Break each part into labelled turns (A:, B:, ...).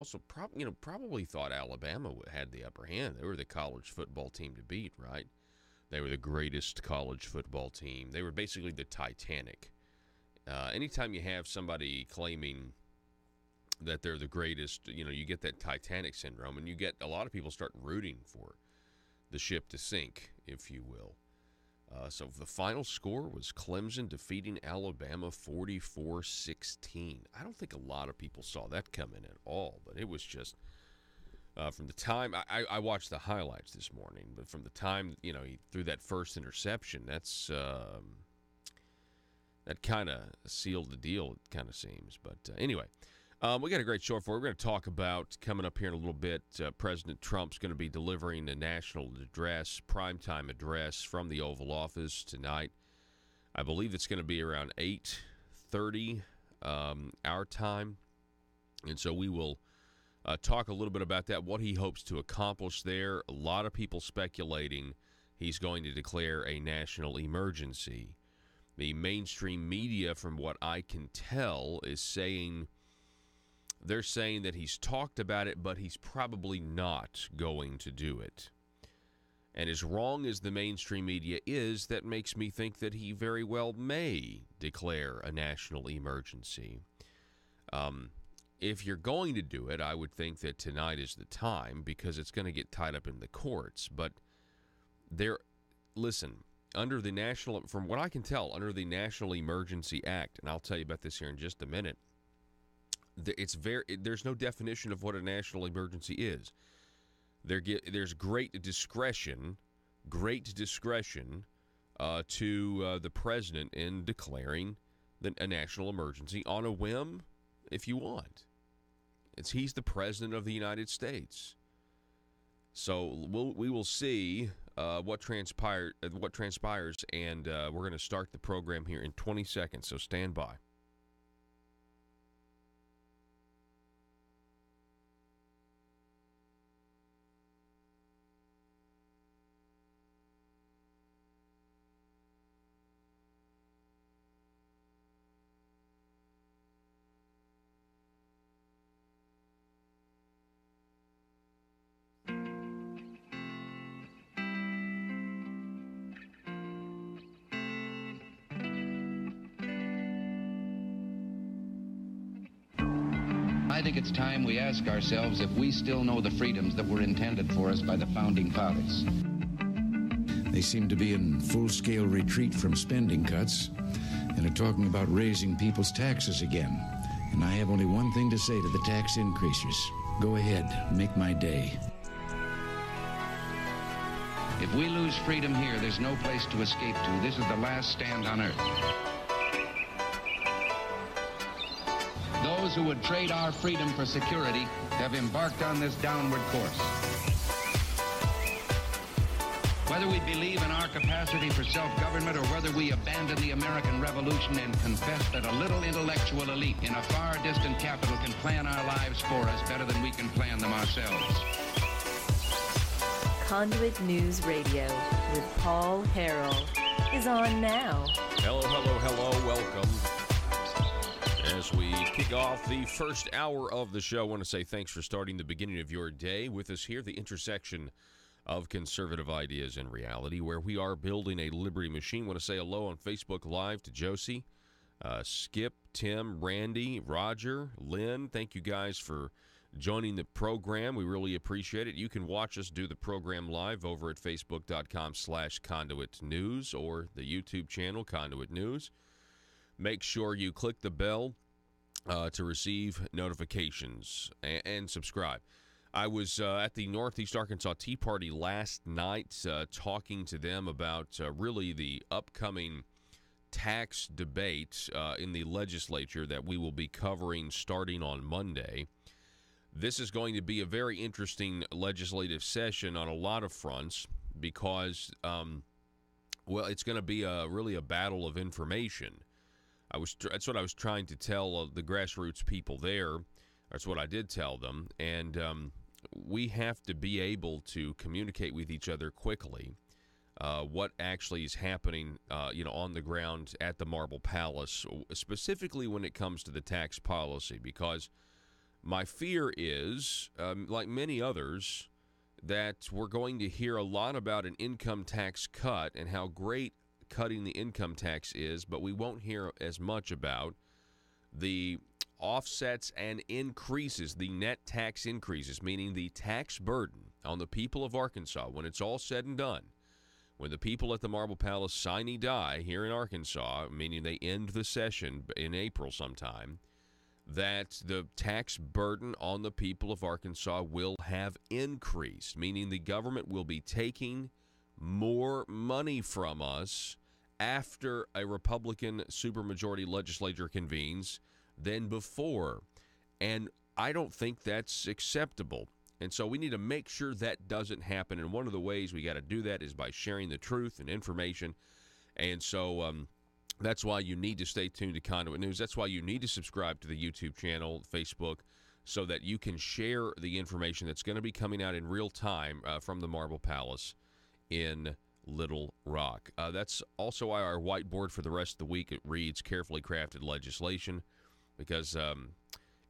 A: Also, probably thought Alabama had the upper hand. They were the college football team to beat, right? They were the greatest college football team. They were basically the Titanic. Anytime you have somebody claiming that they're the greatest, you get that Titanic syndrome, and you get a lot of people start rooting for the ship to sink, if you will. So the final score was Clemson defeating Alabama 44-16. I don't think a lot of people saw that coming at all, but it was just from the time I watched the highlights this morning, but from the time he threw that first interception, that kind of sealed the deal. It kind of seems, but anyway. We got a great show for you. We're going to talk about, coming up here in a little bit, President Trump's going to be delivering a national address, primetime address from the Oval Office tonight. I believe it's going to be around 8:30 our time. And so we will talk a little bit about that, what he hopes to accomplish there. A lot of people speculating he's going to declare a national emergency. The mainstream media, from what I can tell, is saying... They're saying that he's talked about it, but he's probably not going to do it. And as wrong as the mainstream media is, that makes me think that he very well may declare a national emergency. If you're going to do it, I would think that tonight is the time, because it's going to get tied up in the courts. But listen, under the from what I can tell, under the National Emergency Act, and I'll tell you about this here in just a minute, there's no definition of what a national emergency is. There's great discretion to the president in declaring a national emergency on a whim, if you want. He's the president of the United States. So we will see what transpires, and we're going to start the program here in 20 seconds. So stand by.
B: I think it's time we ask ourselves if we still know the freedoms that were intended for us by the Founding Fathers.
C: They seem to be in full-scale retreat from spending cuts and are talking about raising people's taxes again. And I have only one thing to say to the tax increasers. Go ahead, make my day.
B: If we lose freedom here, there's no place to escape to. This is the last stand on earth. Those who would trade our freedom for security have embarked on this downward course. Whether we believe in our capacity for self-government or whether we abandon the American Revolution and confess that a little intellectual elite in a far distant capital can plan our lives for us better than we can plan them ourselves.
D: Conduit News Radio with Paul Harrell is on now.
A: Hello, welcome. As we kick off the first hour of the show, I want to say thanks for starting the beginning of your day with us here, the intersection of conservative ideas and reality, where we are building a liberty machine. I want to say hello on Facebook Live to Josie, Skip, Tim, Randy, Roger, Lynn. Thank you guys for joining the program. We really appreciate it. You can watch us do the program live over at facebook.com/Conduit News or the YouTube channel Conduit News. Make sure you click the bell to receive notifications and subscribe. I was at the Northeast Arkansas Tea Party last night talking to them about really the upcoming tax debate in the legislature that we will be covering starting on Monday. This is going to be a very interesting legislative session on a lot of fronts because, it's going to be really a battle of information. That's what I was trying to tell the grassroots people there. That's what I did tell them. And we have to be able to communicate with each other quickly what actually is happening, on the ground at the Marble Palace, specifically when it comes to the tax policy, because My fear is, like many others, that we're going to hear a lot about an income tax cut and how great cutting the income tax is, but we won't hear as much about the offsets and increases, the net tax increases, meaning the tax burden on the people of Arkansas when it's all said and done. When the people at the Marble Palace sine die here in Arkansas, meaning they end the session in April sometime, that the tax burden on the people of Arkansas will have increased, meaning the government will be taking more money from us after a Republican supermajority legislature convenes than before. And I don't think that's acceptable. And so we need to make sure that doesn't happen. And one of the ways we got to do that is by sharing the truth and information. And so that's why you need to stay tuned to Conduit News. That's why you need to subscribe to the YouTube channel, Facebook, so that you can share the information that's going to be coming out in real time from the Marble Palace in Little Rock. That's also why our whiteboard for the rest of the week, it reads carefully crafted legislation, because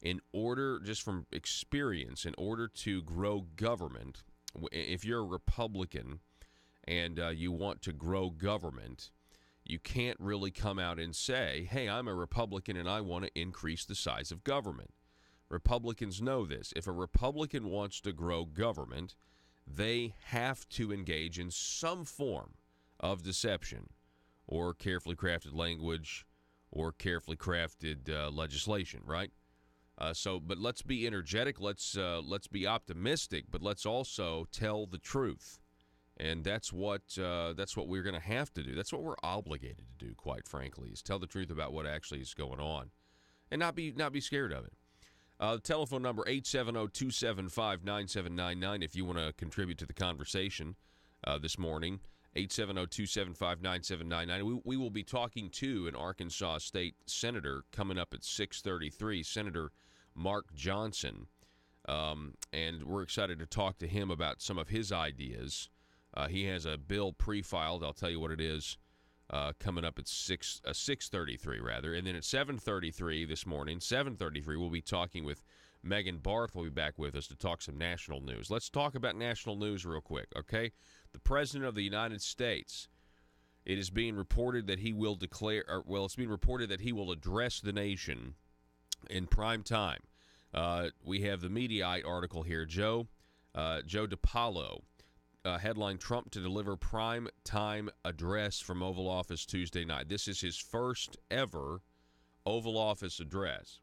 A: in order, just from experience, in order to grow government, if you're a Republican and you want to grow government, you can't really come out and say, hey, I'm a Republican and I want to increase the size of government. Republicans know this. If a Republican wants to grow government, they have to engage in some form of deception or carefully crafted language or carefully crafted legislation, right? But let's be energetic, let's be optimistic, but let's also tell the truth, and that's what we're going to have to do. That's what we're obligated to do, quite frankly, is tell the truth about what actually is going on, and not be scared of it. Telephone number 870-275-9799 if you want to contribute to the conversation this morning. 870-275-9799. We will be talking to an Arkansas State Senator coming up at 6:33, Senator Mark Johnson, and we're excited to talk to him about some of his ideas. He has a bill pre-filed. I'll tell you what it is coming up at 6:33 rather, and then at 7:33 this morning, 7:33, we'll be talking with Megan Barth. Will be back with us to talk some national news. Let's talk about national news real quick, okay? The President of the United States, it is being reported that he will it's being reported that he will address the nation in prime time. We have the Mediaite article here. Joe DiPaolo, headline, Trump to deliver prime time address from Oval Office Tuesday night. This is his first ever Oval Office address.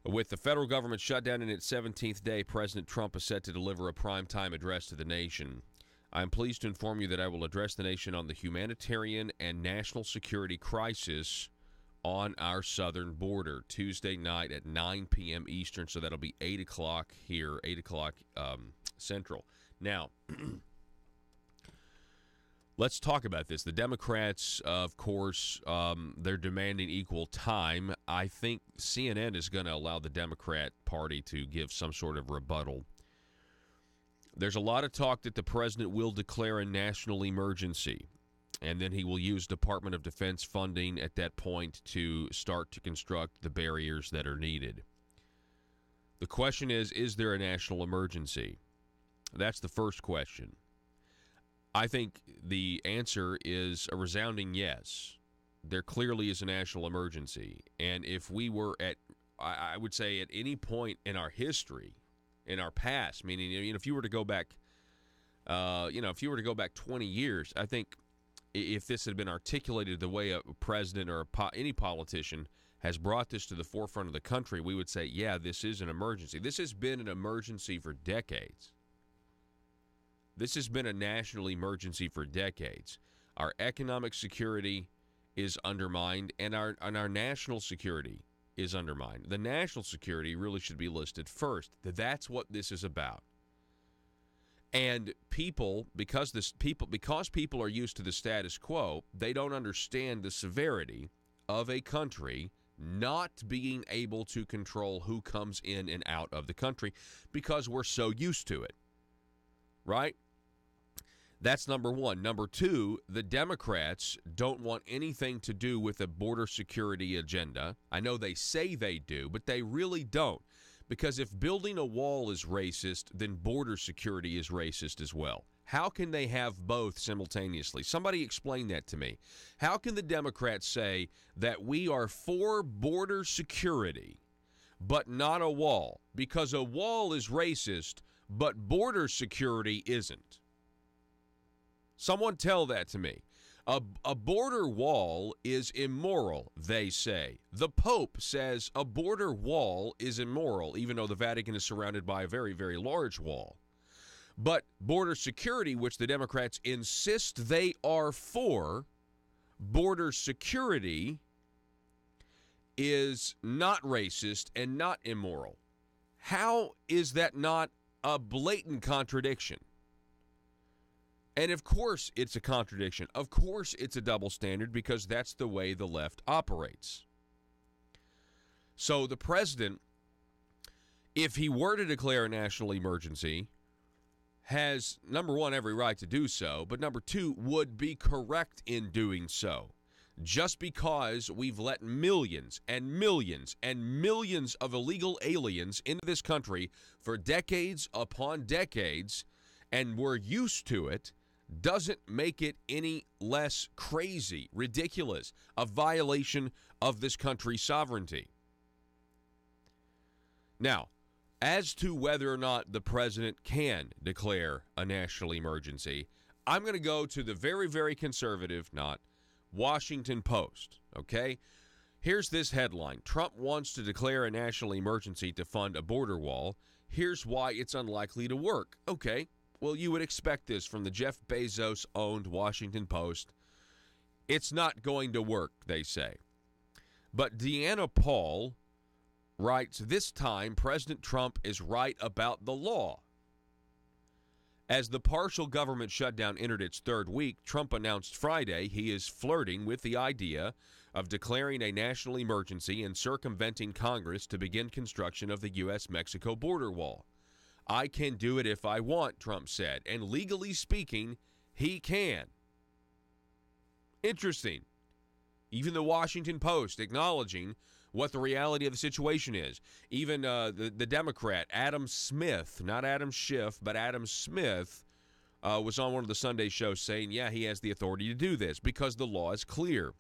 A: With the federal government shut down in its 17th day, President Trump is set to deliver a primetime address to the nation. I am pleased to inform you that I will address the nation on the humanitarian and national security crisis on our southern border Tuesday night at 9 p.m. Eastern, so that'll be 8 o'clock here, 8 o'clock Central. Now, let's talk about this. The Democrats, of course, they're demanding equal time. I think CNN is going to allow the Democrat Party to give some sort of rebuttal. There's a lot of talk that the president will declare a national emergency, and then he will use Department of Defense funding at that point to start to construct the barriers that are needed. The question is there a national emergency? That's the first question. I think the answer is a resounding yes. There clearly is a national emergency. And if we were I would say at any point in our history, in our past, meaning, if you were to go back, if you were to go back 20 years, I think if this had been articulated the way a president or any politician has brought this to the forefront of the country, we would say, yeah, this is an emergency. This has been an emergency for decades. This has been a national emergency for decades. Our economic security is undermined, and our national security is undermined. The national security really should be listed first. That's what this is about. And people, because people are used to the status quo, they don't understand the severity of a country not being able to control who comes in and out of the country because we're so used to it. Right? That's number one. Number two, the Democrats don't want anything to do with a border security agenda. I know they say they do, but they really don't, Because if building a wall is racist, then border security is racist as well. How can they have both simultaneously? Somebody explain that to me. How can the Democrats say that we are for border security, but not a wall? Because a wall is racist, but border security isn't. Someone tell that to me. A border wall is immoral, they say. The Pope says a border wall is immoral, even though the Vatican is surrounded by a very, very large wall. But border security, which the Democrats insist they are for, border security is not racist and not immoral. How is that not a blatant contradiction? And of course it's a contradiction. Of course it's a double standard, because that's the way the left operates. So the president, if he were to declare a national emergency, has, number one, every right to do so, but number two, would be correct in doing so. Just because we've let millions and millions and millions of illegal aliens into this country for decades upon decades, and we're used to it, doesn't make it any less crazy, ridiculous, a violation of this country's sovereignty. Now, as to whether or not the president can declare a national emergency, I'm going to go to the very, very conservative, not Washington Post, okay? Here's this headline. Trump wants to declare a national emergency to fund a border wall. Here's why it's unlikely to work. Okay. Well, you would expect this from the Jeff Bezos-owned Washington Post. It's not going to work, they say. But Deanna Paul writes, this time President Trump is right about the law. As the partial government shutdown entered its third week, Trump announced Friday he is flirting with the idea of declaring a national emergency and circumventing Congress to begin construction of the U.S.-Mexico border wall. I can do it if I want, Trump said, and legally speaking, he can. Interesting. Even the Washington Post acknowledging what the reality of the situation is. Even the Democrat, Adam Smith, not Adam Schiff, but Adam Smith, was on one of the Sunday shows saying, yeah, he has the authority to do this because the law is clear.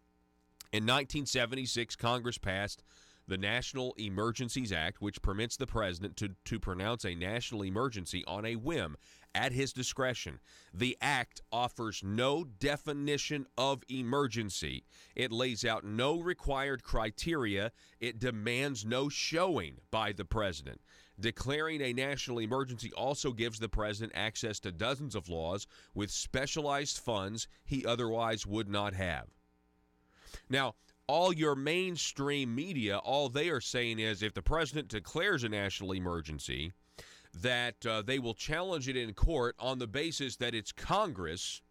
A: In 1976, Congress passed the National Emergencies Act, which permits the president to pronounce a national emergency on a whim at his discretion. The act offers no definition of emergency. It lays out no required criteria. It demands no showing by the president. Declaring a national emergency also gives the president access to dozens of laws with specialized funds he otherwise would not have. Now, all your mainstream media, all they are saying is if the president declares a national emergency, that they will challenge it in court on the basis that it's Congress.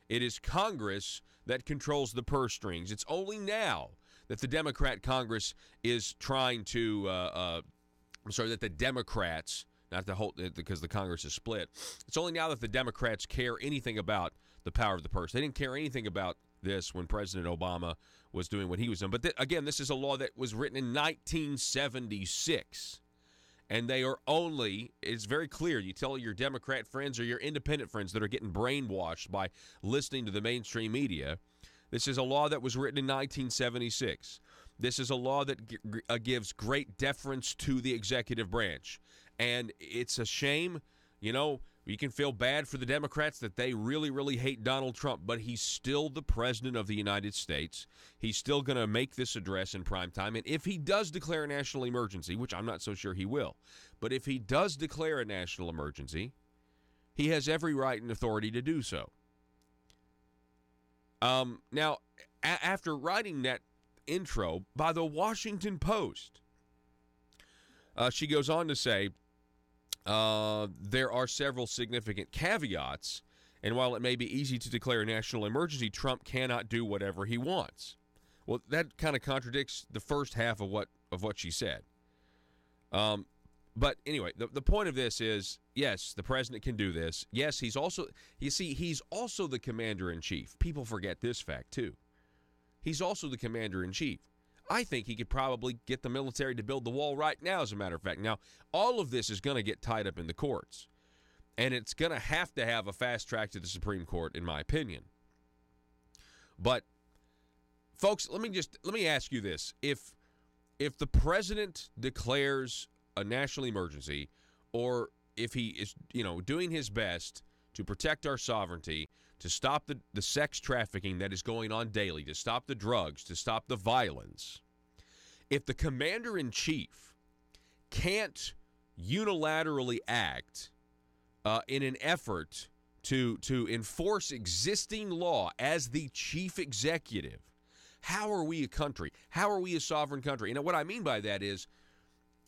A: It is Congress that controls the purse strings. It's only now that the Democrat Congress is trying to, that the Democrats, not the whole, because the Congress is split. It's only now that the Democrats care anything about the power of the purse. They didn't care anything about this when President Obama was doing what he was doing. But again, this is a law that was written in 1976. And they are only, it's very clear, you tell your Democrat friends or your independent friends that are getting brainwashed by listening to the mainstream media, this is a law that was written in 1976. This is a law that gives great deference to the executive branch. And it's a shame, you can feel bad for the Democrats that they really, really hate Donald Trump, but he's still the president of the United States. He's still going to make this address in prime time. And if he does declare a national emergency, which I'm not so sure he will, but if he does declare a national emergency, he has every right and authority to do so. Now, after writing that intro by the Washington Post, she goes on to say, there are several significant caveats, and while it may be easy to declare a national emergency, Trump cannot do whatever he wants. Well, that kind of contradicts the first half of what she said. But anyway, the point of this is, yes, the president can do this. Yes, he's also the commander-in-chief. People forget this fact, too. He's also the commander-in-chief. I think he could probably get the military to build the wall right now, as a matter of fact. Now, all of this is going to get tied up in the courts, and it's going to have a fast track to the Supreme Court, in my opinion. But, folks, let me ask you this. If the president declares a national emergency, or if he is, doing his best to protect our sovereignty, to stop the sex trafficking that is going on daily, to stop the drugs, to stop the violence, if the commander-in-chief can't unilaterally act in an effort to enforce existing law as the chief executive, how are we a country? How are we a sovereign country? And what I mean by that is,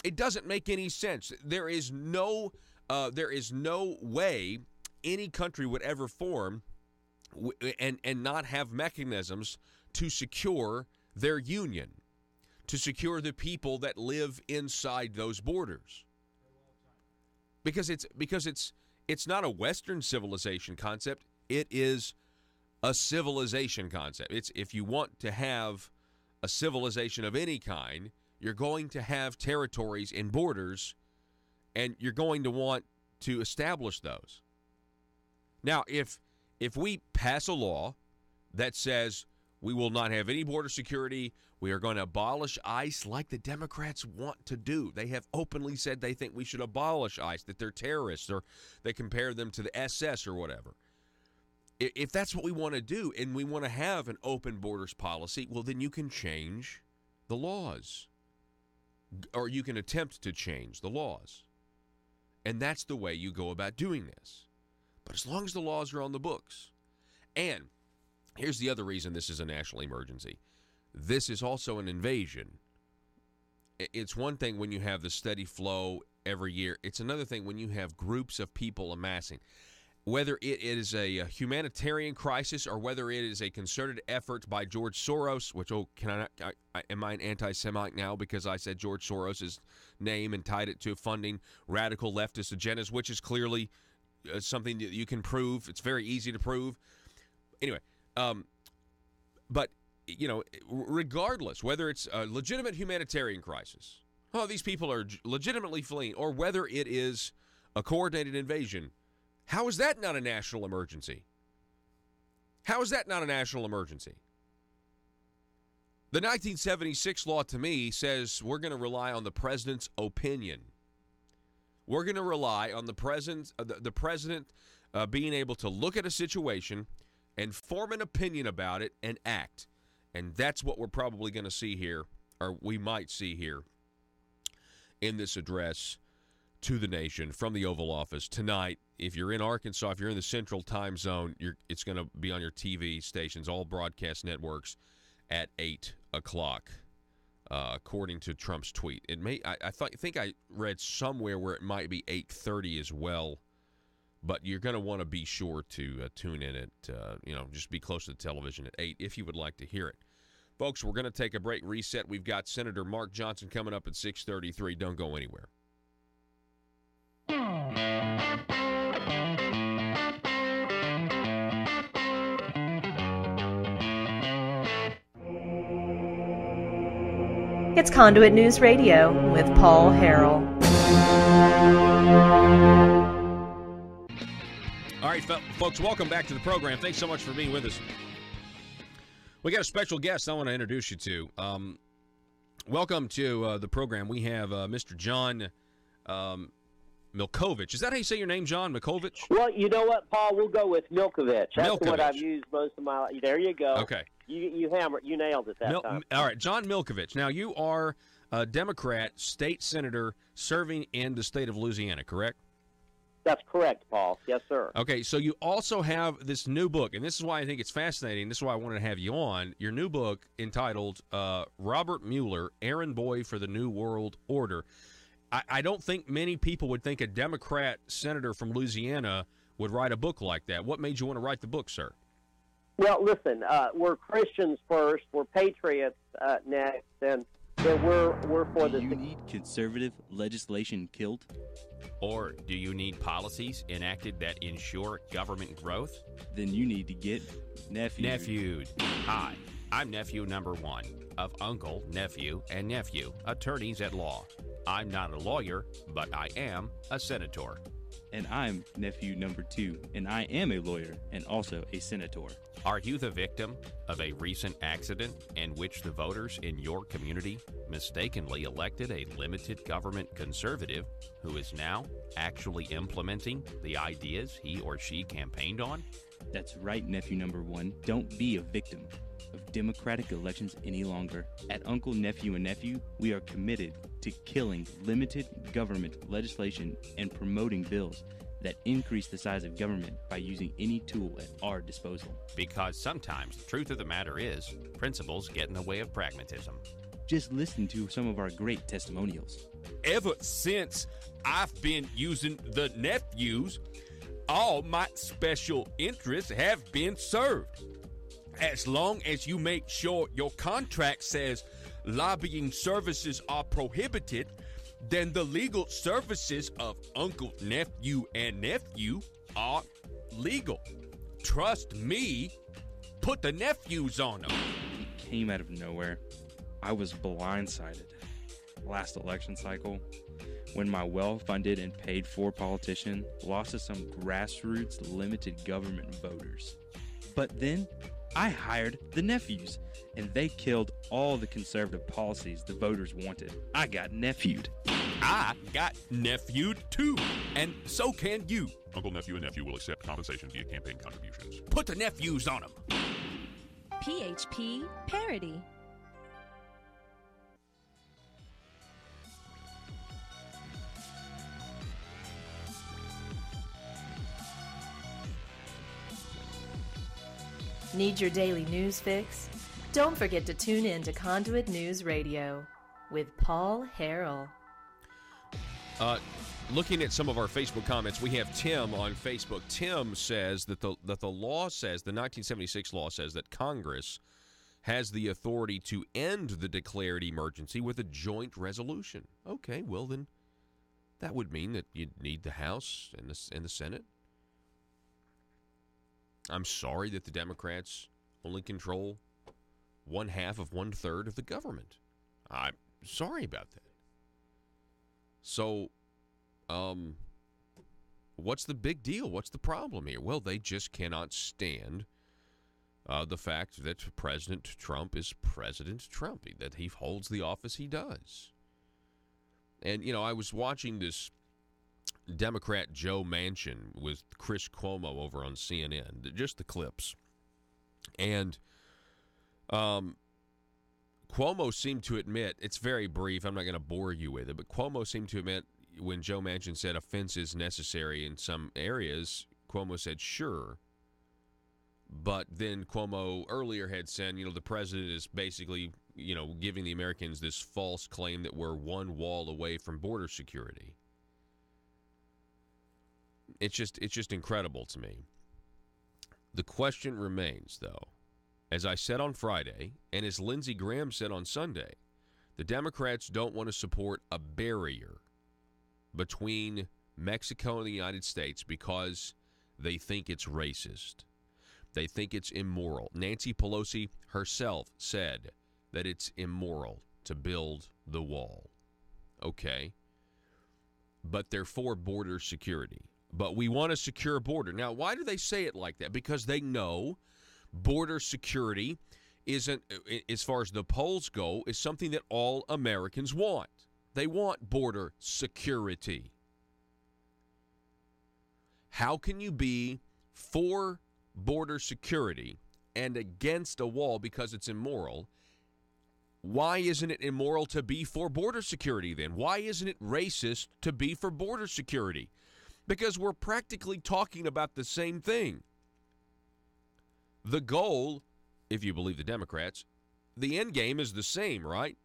A: it doesn't make any sense. There is no way any country would ever form and not have mechanisms to secure their union, to secure the people that live inside those borders. Because it's not a Western civilization concept. It is a civilization concept. It's, if you want to have a civilization of any kind, you're going to have territories and borders, and you're going to want to establish those. Now, if we pass a law that says we will not have any border security, we are going to abolish ICE like the Democrats want to do. They have openly said they think we should abolish ICE, that they're terrorists, or they compare them to the SS or whatever. If that's what we want to do, and we want to have an open borders policy, well, then you can change the laws, or you can attempt to change the laws. And that's the way you go about doing this. But as long as the laws are on the books. And here's the other reason this is a national emergency. This is also an invasion. It's one thing when you have the steady flow every year. It's another thing when you have groups of people amassing. Whether it is a humanitarian crisis or whether it is a concerted effort by George Soros, which, am I an anti-Semite now because I said George Soros' name and tied it to funding radical leftist agendas, which is clearly something that you can prove. It's very easy to prove. Anyway, but, regardless, whether it's a legitimate humanitarian crisis, these people are legitimately fleeing, or whether it is a coordinated invasion, how is that not a national emergency? How is that not a national emergency? The 1976 law, to me, says we're going to rely on the president's opinion. We're going to rely on the president being able to look at a situation and form an opinion about it and act. And that's what we're probably going to see here, or we might see here, in this address to the nation from the Oval Office tonight. If you're in Arkansas, if you're in the Central Time Zone, it's going to be on your TV stations, all broadcast networks, at 8 o'clock, according to Trump's tweet. It may. I think I read somewhere where it might be 8:30 as well, but you're going to want to be sure to tune in at, just be close to the television at 8 if you would like to hear it. Folks, we're going to take a break, reset. We've got Senator Mark Johnson coming up at 6:33. Don't go anywhere.
D: It's Conduit News Radio with Paul Harrell.
A: All right, folks, welcome back to the program. Thanks so much for being with us. We got a special guest I want to introduce you to. Welcome to the program. We have Mr. John Milkovich. Is that how you say your name, John Milkovich?
E: Well, you know what, Paul? We'll go with Milkovich. That's
A: Milkovich.
E: What I've used most of my life. There you go.
A: Okay.
E: You hammered. You nailed it that time.
A: All right, John Milkovich. Now, you are a Democrat state senator serving in the state of Louisiana, correct?
E: That's correct, Paul. Yes, sir.
A: Okay, so you also have this new book, and this is why I think it's fascinating. This is why I wanted to have you on. Your new book entitled Robert Mueller, Errand Boy for the New World Order. I don't think many people would think a Democrat senator from Louisiana would write a book like that. What made you want to write the book, sir?
E: Well, listen, we're Christians first, we're patriots next, and then we're for the...
F: Do you need conservative legislation killed?
G: Or do you need policies enacted that ensure government growth?
F: Then you need to get Nephewed.
G: Nephewed. Hi, I'm Nephew number 1. of uncle, nephew, and nephew, attorneys at law. I'm not a lawyer, but I am a senator.
F: And I'm nephew number 2, and I am a lawyer and also a senator.
G: Are you the victim of a recent accident in which the voters in your community mistakenly elected a limited government conservative who is now actually implementing the ideas he or she campaigned on?
F: That's right, nephew number 1. Don't be a victim of democratic elections any longer. At Uncle, Nephew, and Nephew, we are committed to killing limited government legislation and promoting bills that increase the size of government by using any tool at our disposal.
G: Because sometimes the truth of the matter is, principles get in the way of pragmatism.
F: Just listen to some of our great testimonials.
A: Ever since I've been using the nephews, all my special interests have been served. As long as you make sure your contract says lobbying services are prohibited, then the legal services of uncle, nephew, and nephew are legal. Trust me, put the nephews on them.
F: It came out of nowhere. I was blindsided last election cycle when my well-funded and paid-for politician lost to some grassroots limited government voters. But then I hired the nephews, and they killed all the conservative policies the voters wanted. I got nephewed.
A: I got nephewed too, and so can you. Uncle, nephew, and nephew will accept compensation via campaign contributions. Put the nephews on them.
D: PHP Parody. Need your daily news fix? Don't forget to tune in to Conduit News Radio with Paul Harrell.
A: Looking at some of our Facebook comments, we have Tim on Facebook. Tim says that the law says, the 1976 law says that Congress has the authority to end the declared emergency with a joint resolution. Okay, well then, that would mean that you'd need the House and the Senate. I'm sorry that the Democrats only control 1/2 of 1/3 of the government. I'm sorry about that. So, what's the big deal? What's the problem here? Well, they just cannot stand the fact that President Trump is President Trump, that he holds the office he does. And, you know, I was watching this Democrat Joe Manchin with Chris Cuomo over on CNN, just the clips. And Cuomo seemed to admit, it's very brief, I'm not going to bore you with it, but Cuomo seemed to admit when Joe Manchin said offense is necessary in some areas, Cuomo said sure. But then Cuomo earlier had said, you know, the president is basically, you know, giving the Americans this false claim that we're one wall away from border security. It's just incredible to me. The question remains, though, as I said on Friday, and as Lindsey Graham said on Sunday, the Democrats don't want to support a barrier between Mexico and the United States because they think it's racist. They think it's immoral. Nancy Pelosi herself said that it's immoral to build the wall. Okay. But they're for border security. But we want a secure border. Now, why do they say it like that? Because they know border security isn't, as far as the polls go, is something that all Americans want. They want border security. How can you be for border security and against a wall because it's immoral? Why isn't it immoral to be for border security then? Why isn't it racist to be for border security? Because we're practically talking about the same thing. The goal, if you believe the Democrats, the end game is the same, right?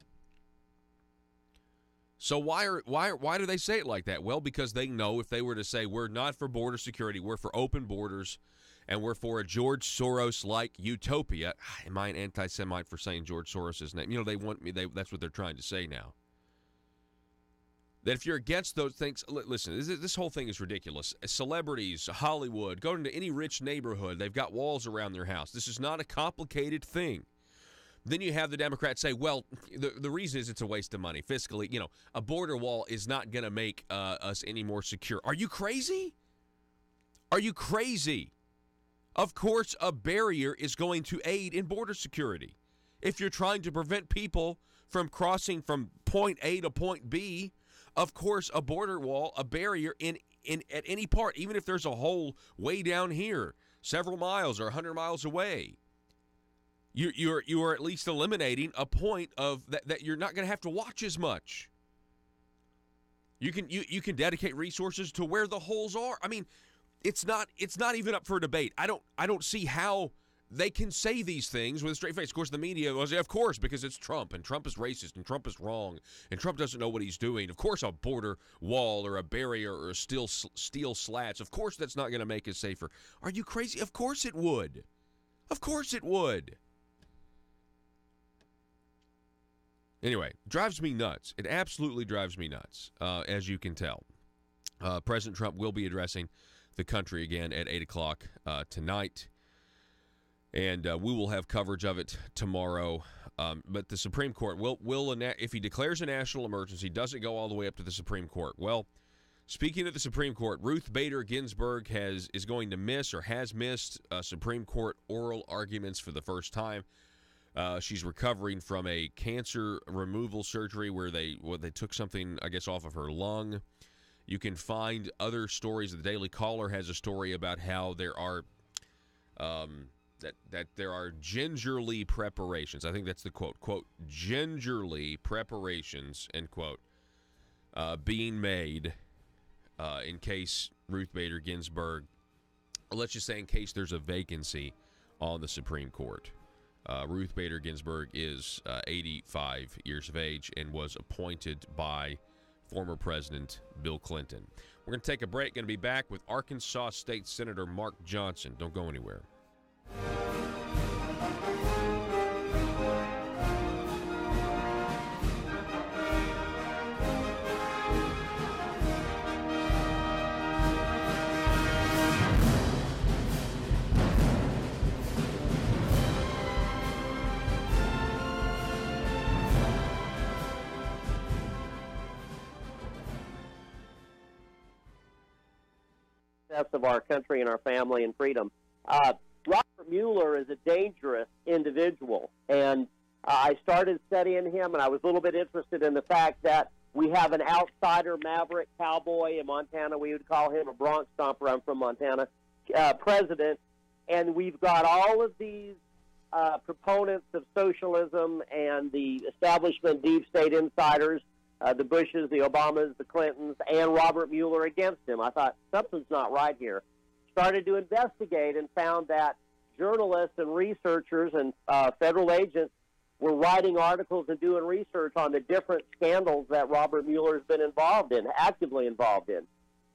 A: So why do they say it like that? Well, because they know if they were to say we're not for border security, we're for open borders, and we're for a George Soros-like utopia. Am I an anti-Semite for saying George Soros' name? You know, they want me. That's what they're trying to say now. That if you're against those things, listen, this whole thing is ridiculous. Celebrities, Hollywood, go into any rich neighborhood, they've got walls around their house. This is not a complicated thing. Then you have the Democrats say, well, the reason is it's a waste of money. Fiscally, a border wall is not going to make us any more secure. Are you crazy? Are you crazy? Of course, a barrier is going to aid in border security. If you're trying to prevent people from crossing from point A to point B, of course, a border wall, a barrier in at any part, even if there's a hole way down here, several miles or 100 miles away, you are at least eliminating a point of that you're not going to have to watch as much. You can dedicate resources to where the holes are. I mean, it's not even up for debate. I don't see how they can say these things with a straight face. Of course, the media was, of course, because it's Trump, and Trump is racist, and Trump is wrong, and Trump doesn't know what he's doing. Of course, a border wall or a barrier or steel slats, of course that's not going to make us safer. Are you crazy? Of course it would. Of course it would. Anyway, drives me nuts. It absolutely drives me nuts, as you can tell. President Trump will be addressing the country again at 8 o'clock tonight. And we will have coverage of it tomorrow. But the Supreme Court will if he declares a national emergency, does it go all the way up to the Supreme Court? Well, speaking of the Supreme Court, Ruth Bader Ginsburg is going to miss or has missed Supreme Court oral arguments for the first time. She's recovering from a cancer removal surgery where they took something, I guess, off of her lung. You can find other stories. The Daily Caller has a story about how there are that there are gingerly preparations. I think that's the quote, gingerly preparations, end quote, being made in case Ruth Bader Ginsburg, or let's just say in case there's a vacancy on the Supreme Court. Ruth Bader Ginsburg is 85 years of age and was appointed by former President Bill Clinton. We're going to take a break. Going to be back with Arkansas State Senator Mark Johnson. Don't go anywhere.
E: Of our country and our family and freedom. Robert Mueller is a dangerous individual, and I started studying him, and I was a little bit interested in the fact that we have an outsider, maverick cowboy in Montana. We would call him a Bronx stomper. I'm from Montana. President, and we've got all of these proponents of socialism and the establishment deep state insiders, the Bushes, the Obamas, the Clintons, and Robert Mueller against him. I thought, something's not right here. Started to investigate and found that journalists and researchers and federal agents were writing articles and doing research on the different scandals that Robert Mueller has been involved in, actively involved in.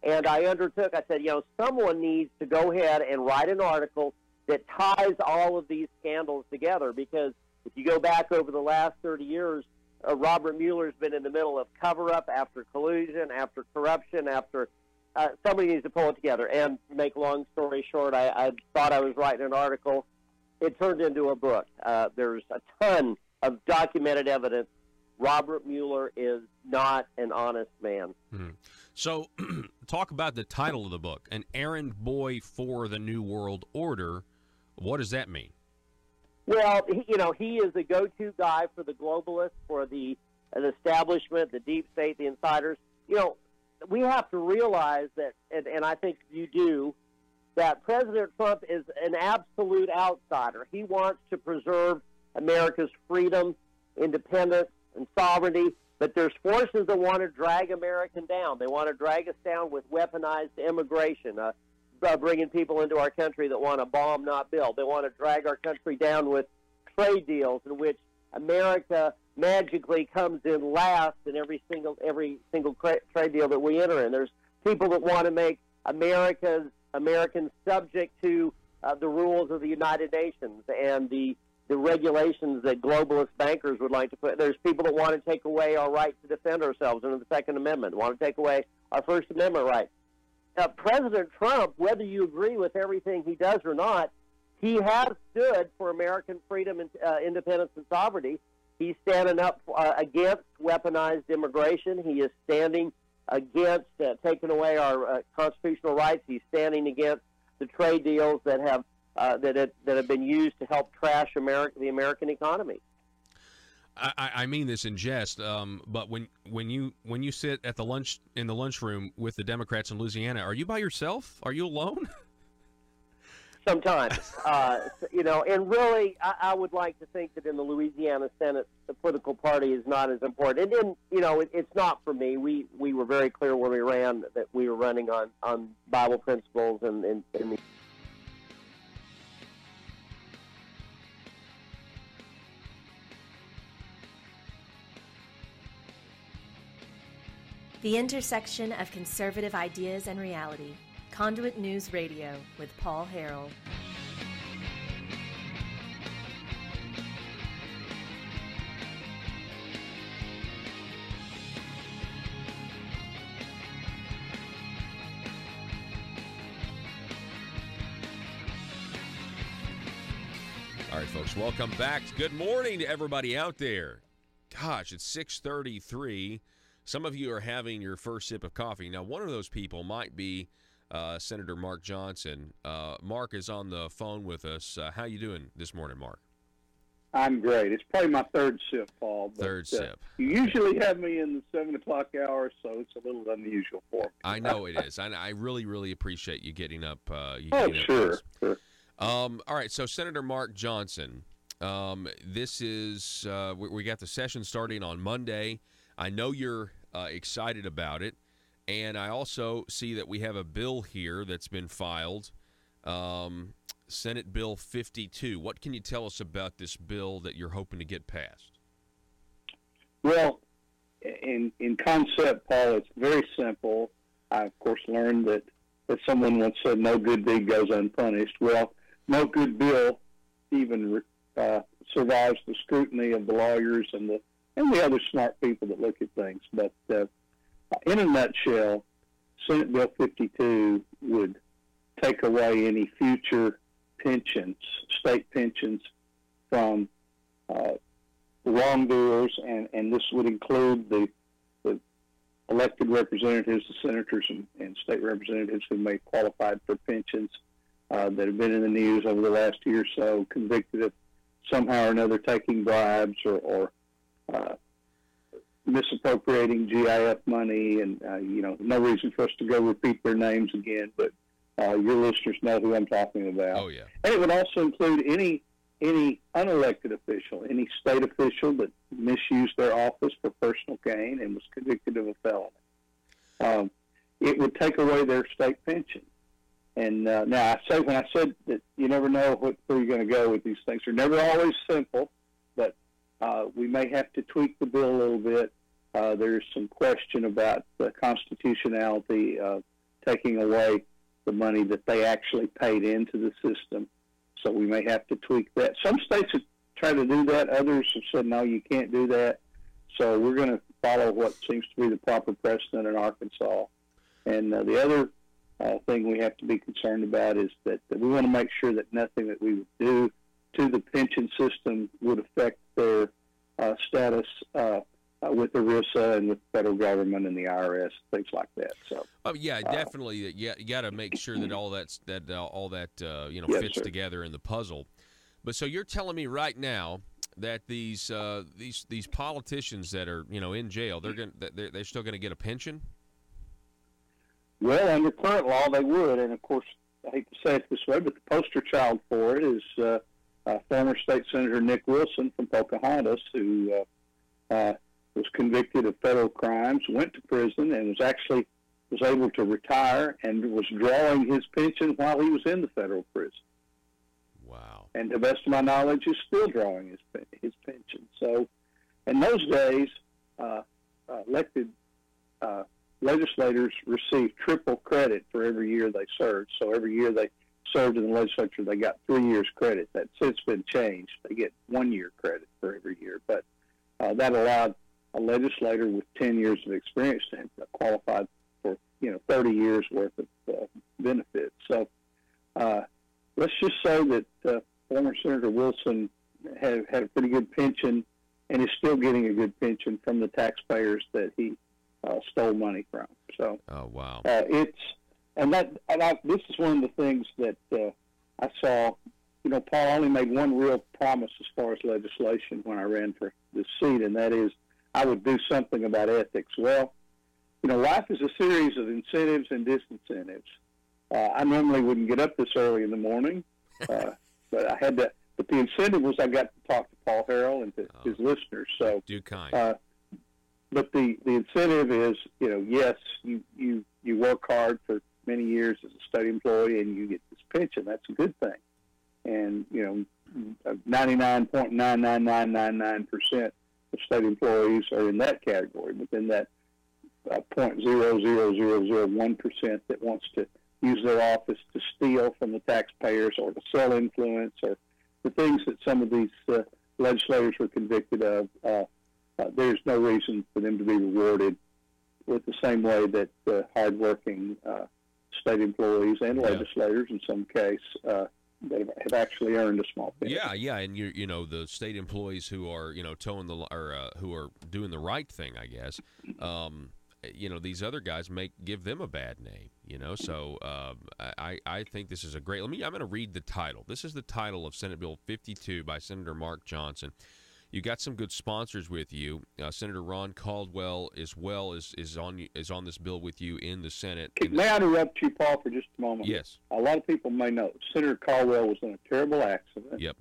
E: And I said, someone needs to go ahead and write an article that ties all of these scandals together, because if you go back over the last 30 years, Robert Mueller's been in the middle of cover-up after collusion, after corruption, after somebody needs to pull it together. And make long story short, I thought I was writing an article. It turned into a book. There's a ton of documented evidence. Robert Mueller is not an honest man.
A: Mm-hmm. So talk about the title of the book, An Errand Boy for the New World Order. What does that mean?
E: Well, he is the go-to guy for the globalists, for the establishment, the deep state, the insiders. We have to realize that, and I think you do, that President Trump is an absolute outsider. He wants to preserve America's freedom, independence, and sovereignty, but there's forces that want to drag America down. They want to drag us down with weaponized immigration, bringing people into our country that want to bomb, not build. They want to drag our country down with trade deals in which America magically comes in last in every single trade deal that we enter in. There's people that want to make Americans subject to the rules of the United Nations and the regulations that globalist bankers would like to put. There's people that want to take away our right to defend ourselves under the Second Amendment, want to take away our First Amendment rights. President Trump, whether you agree with everything he does or not, he has stood for American freedom and independence and sovereignty. He's standing up against weaponized immigration. He is standing against taking away our constitutional rights. He's standing against the trade deals that have been used to help trash the American economy.
A: I mean this in jest, but when you sit at in the lunchroom with the Democrats in Louisiana, are you by yourself? Are you alone?
E: Sometimes, and really, I would like to think that in the Louisiana Senate, the political party is not as important. And then, it's not for me. We were very clear when we ran that we were running on Bible principles and
D: the intersection of conservative ideas and reality. Conduit News Radio with Paul Harrell.
A: All right, folks, welcome back. Good morning to everybody out there. Gosh, it's 6:33. Some of you are having your first sip of coffee. Now, one of those people might be Senator Mark Johnson. Mark is on the phone with us. How you doing this morning, Mark?
H: I'm great. It's probably my third sip, Paul. But,
A: third sip.
H: You usually have me in the 7 o'clock hour, so it's a little unusual for me.
A: I know it is. I really, really appreciate you getting up.
H: Sure.
A: All right, so Senator Mark Johnson, this is we got the session starting on Monday. I know you're excited about it, and I also see that we have a bill here that's been filed, Senate Bill 52. What can you tell us about this bill that you're hoping to get passed?
H: Well, in concept, Paul, it's very simple. I, of course, learned that someone once said no good deed goes unpunished. Well, no good bill even survives the scrutiny of the lawyers and the other smart people that look at things. But in a nutshell, Senate Bill 52 would take away any future pensions, state pensions, from wrongdoers, and this would include the elected representatives, the senators and state representatives who may qualify for pensions that have been in the news over the last year or so, convicted of somehow or another taking bribes or misappropriating GIF money, and no reason for us to go repeat their names again, but your listeners know who I'm talking about.
A: Oh, yeah. And
H: it would also include any unelected official, any state official that misused their office for personal gain and was convicted of a felony. It would take away their state pension. And now, when I said that you never know where you're going to go with these things, they're never always simple, but we may have to tweak the bill a little bit. There's some question about the constitutionality of taking away the money that they actually paid into the system. So we may have to tweak that. Some states have tried to do that. Others have said, no, you can't do that. So we're going to follow what seems to be the proper precedent in Arkansas. And the other thing we have to be concerned about is that we want to make sure that nothing that we would do to the pension system would affect their status with ERISA and with the federal government and the IRS, things like that. So,
A: definitely. You got to make sure that all that
H: yes,
A: fits
H: sir.
A: together in the puzzle. But so you're telling me right now that these politicians that are in jail, they're still going to get a pension?
H: Well, under current law, they would, and of course, I hate to say it this way, but the poster child for it is former State Senator Nick Wilson from Pocahontas, who was convicted of federal crimes, went to prison, and was able to retire and was drawing his pension while he was in the federal prison.
A: Wow!
H: And to the best of my knowledge, is still drawing his pension. So, in those days, elected legislators received triple credit for every year they served. So every year they served in the legislature, they got 3 years credit. That's since been changed. They get 1 year credit for every year. But that allowed a legislator with 10 years of experience to have qualified for 30 years worth of benefits. So let's just say that former Senator Wilson had a pretty good pension and is still getting a good pension from the taxpayers that he stole money from. So,
A: oh wow,
H: this is one of the things that I saw. You know, Paul only made one real promise as far as legislation when I ran for this seat, and that is I would do something about ethics. Well, you know, life is a series of incentives and disincentives. I normally wouldn't get up this early in the morning, but I had to. But the incentive was I got to talk to Paul Harrell and to his listeners. So,
A: do kind.
H: But the incentive is, you know, yes, you work hard for many years as a state employee and you get this pension. That's a good thing. And, you know, 99.99999% of state employees are in that category. But then that 0.00001% that wants to use their office to steal from the taxpayers or to sell influence or the things that some of these legislators were convicted of, there's no reason for them to be rewarded with the same way that hardworking state employees and legislators, in some case, that have actually earned a small pension.
A: Yeah, and you know the state employees who are towing the who are doing the right thing, I guess. You know, these other guys give them a bad name. You know, so I think this is a great. I'm going to read the title. This is the title of Senate Bill 52 by Senator Mark Johnson. You got some good sponsors with you. Senator Ron Caldwell as well is on this bill with you in the Senate.
H: May I interrupt you, Paul, for just a moment?
A: Yes.
H: A lot of people may know Senator Caldwell was in a terrible accident.
A: Yep.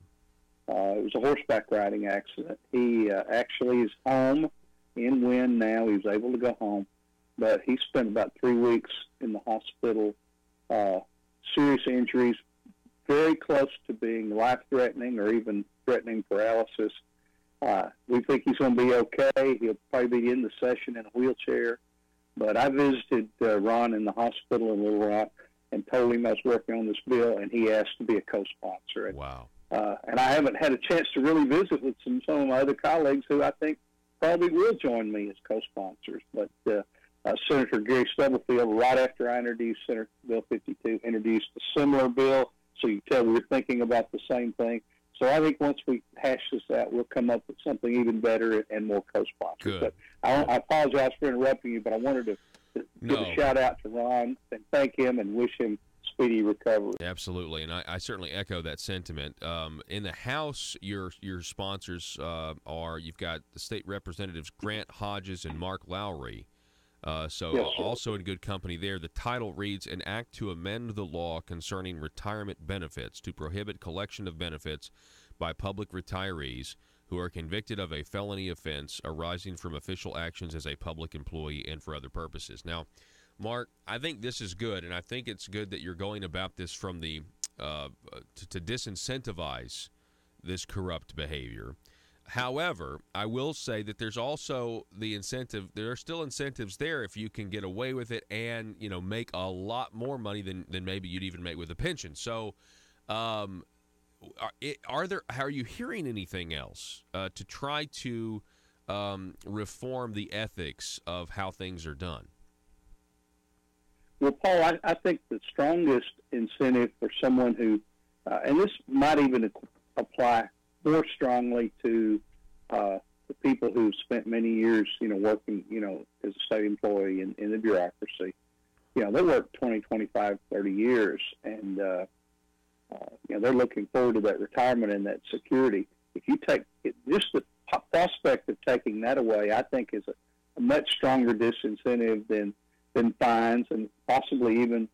H: It was a horseback riding accident. He actually is home in Wynn now. He was able to go home, but he spent about 3 weeks in the hospital. Serious injuries, very close to being life-threatening or even threatening paralysis. We think he's going to be okay. He'll probably be in the session in a wheelchair. But I visited Ron in the hospital in Little Rock and told him I was working on this bill, and he asked to be a co-sponsor.
A: Wow.
H: And I haven't had a chance to really visit with some of my other colleagues who I think probably will join me as co-sponsors. But Senator Gary Stubblefield, right after I introduced Senate Bill 52, introduced a similar bill. So you can tell we were thinking about the same thing. So I think once we hash this out, we'll come up with something even better and more co-sponsors.
A: Good.
H: But I apologize for interrupting you, but I wanted to give a shout-out to Ron and thank him and wish him speedy recovery.
A: Absolutely, and I certainly echo that sentiment. In the House, your sponsors you've got the state representatives Grant Hodges and Mark Lowry. Also in good company there. The title reads, "An Act to Amend the Law Concerning Retirement Benefits to Prohibit Collection of Benefits by Public Retirees who are convicted of a felony offense arising from official actions as a public employee and for other purposes." Now, Mark, I think this is good, and I think it's good that you're going about this from the to disincentivize this corrupt behavior. However, I will say that there's also the incentive. There are still incentives there if you can get away with it and, make a lot more money than maybe you'd even make with a pension. So, are you hearing anything else to try to reform the ethics of how things are done?
H: Well, Paul, I think the strongest incentive for someone who, and this might even apply more strongly to the people who've spent many years, working, as a state employee in the bureaucracy. They work 20, 25, 30 years, and, they're looking forward to that retirement and that security. If you take it, just the prospect of taking that away, I think is a much stronger disincentive than fines and possibly even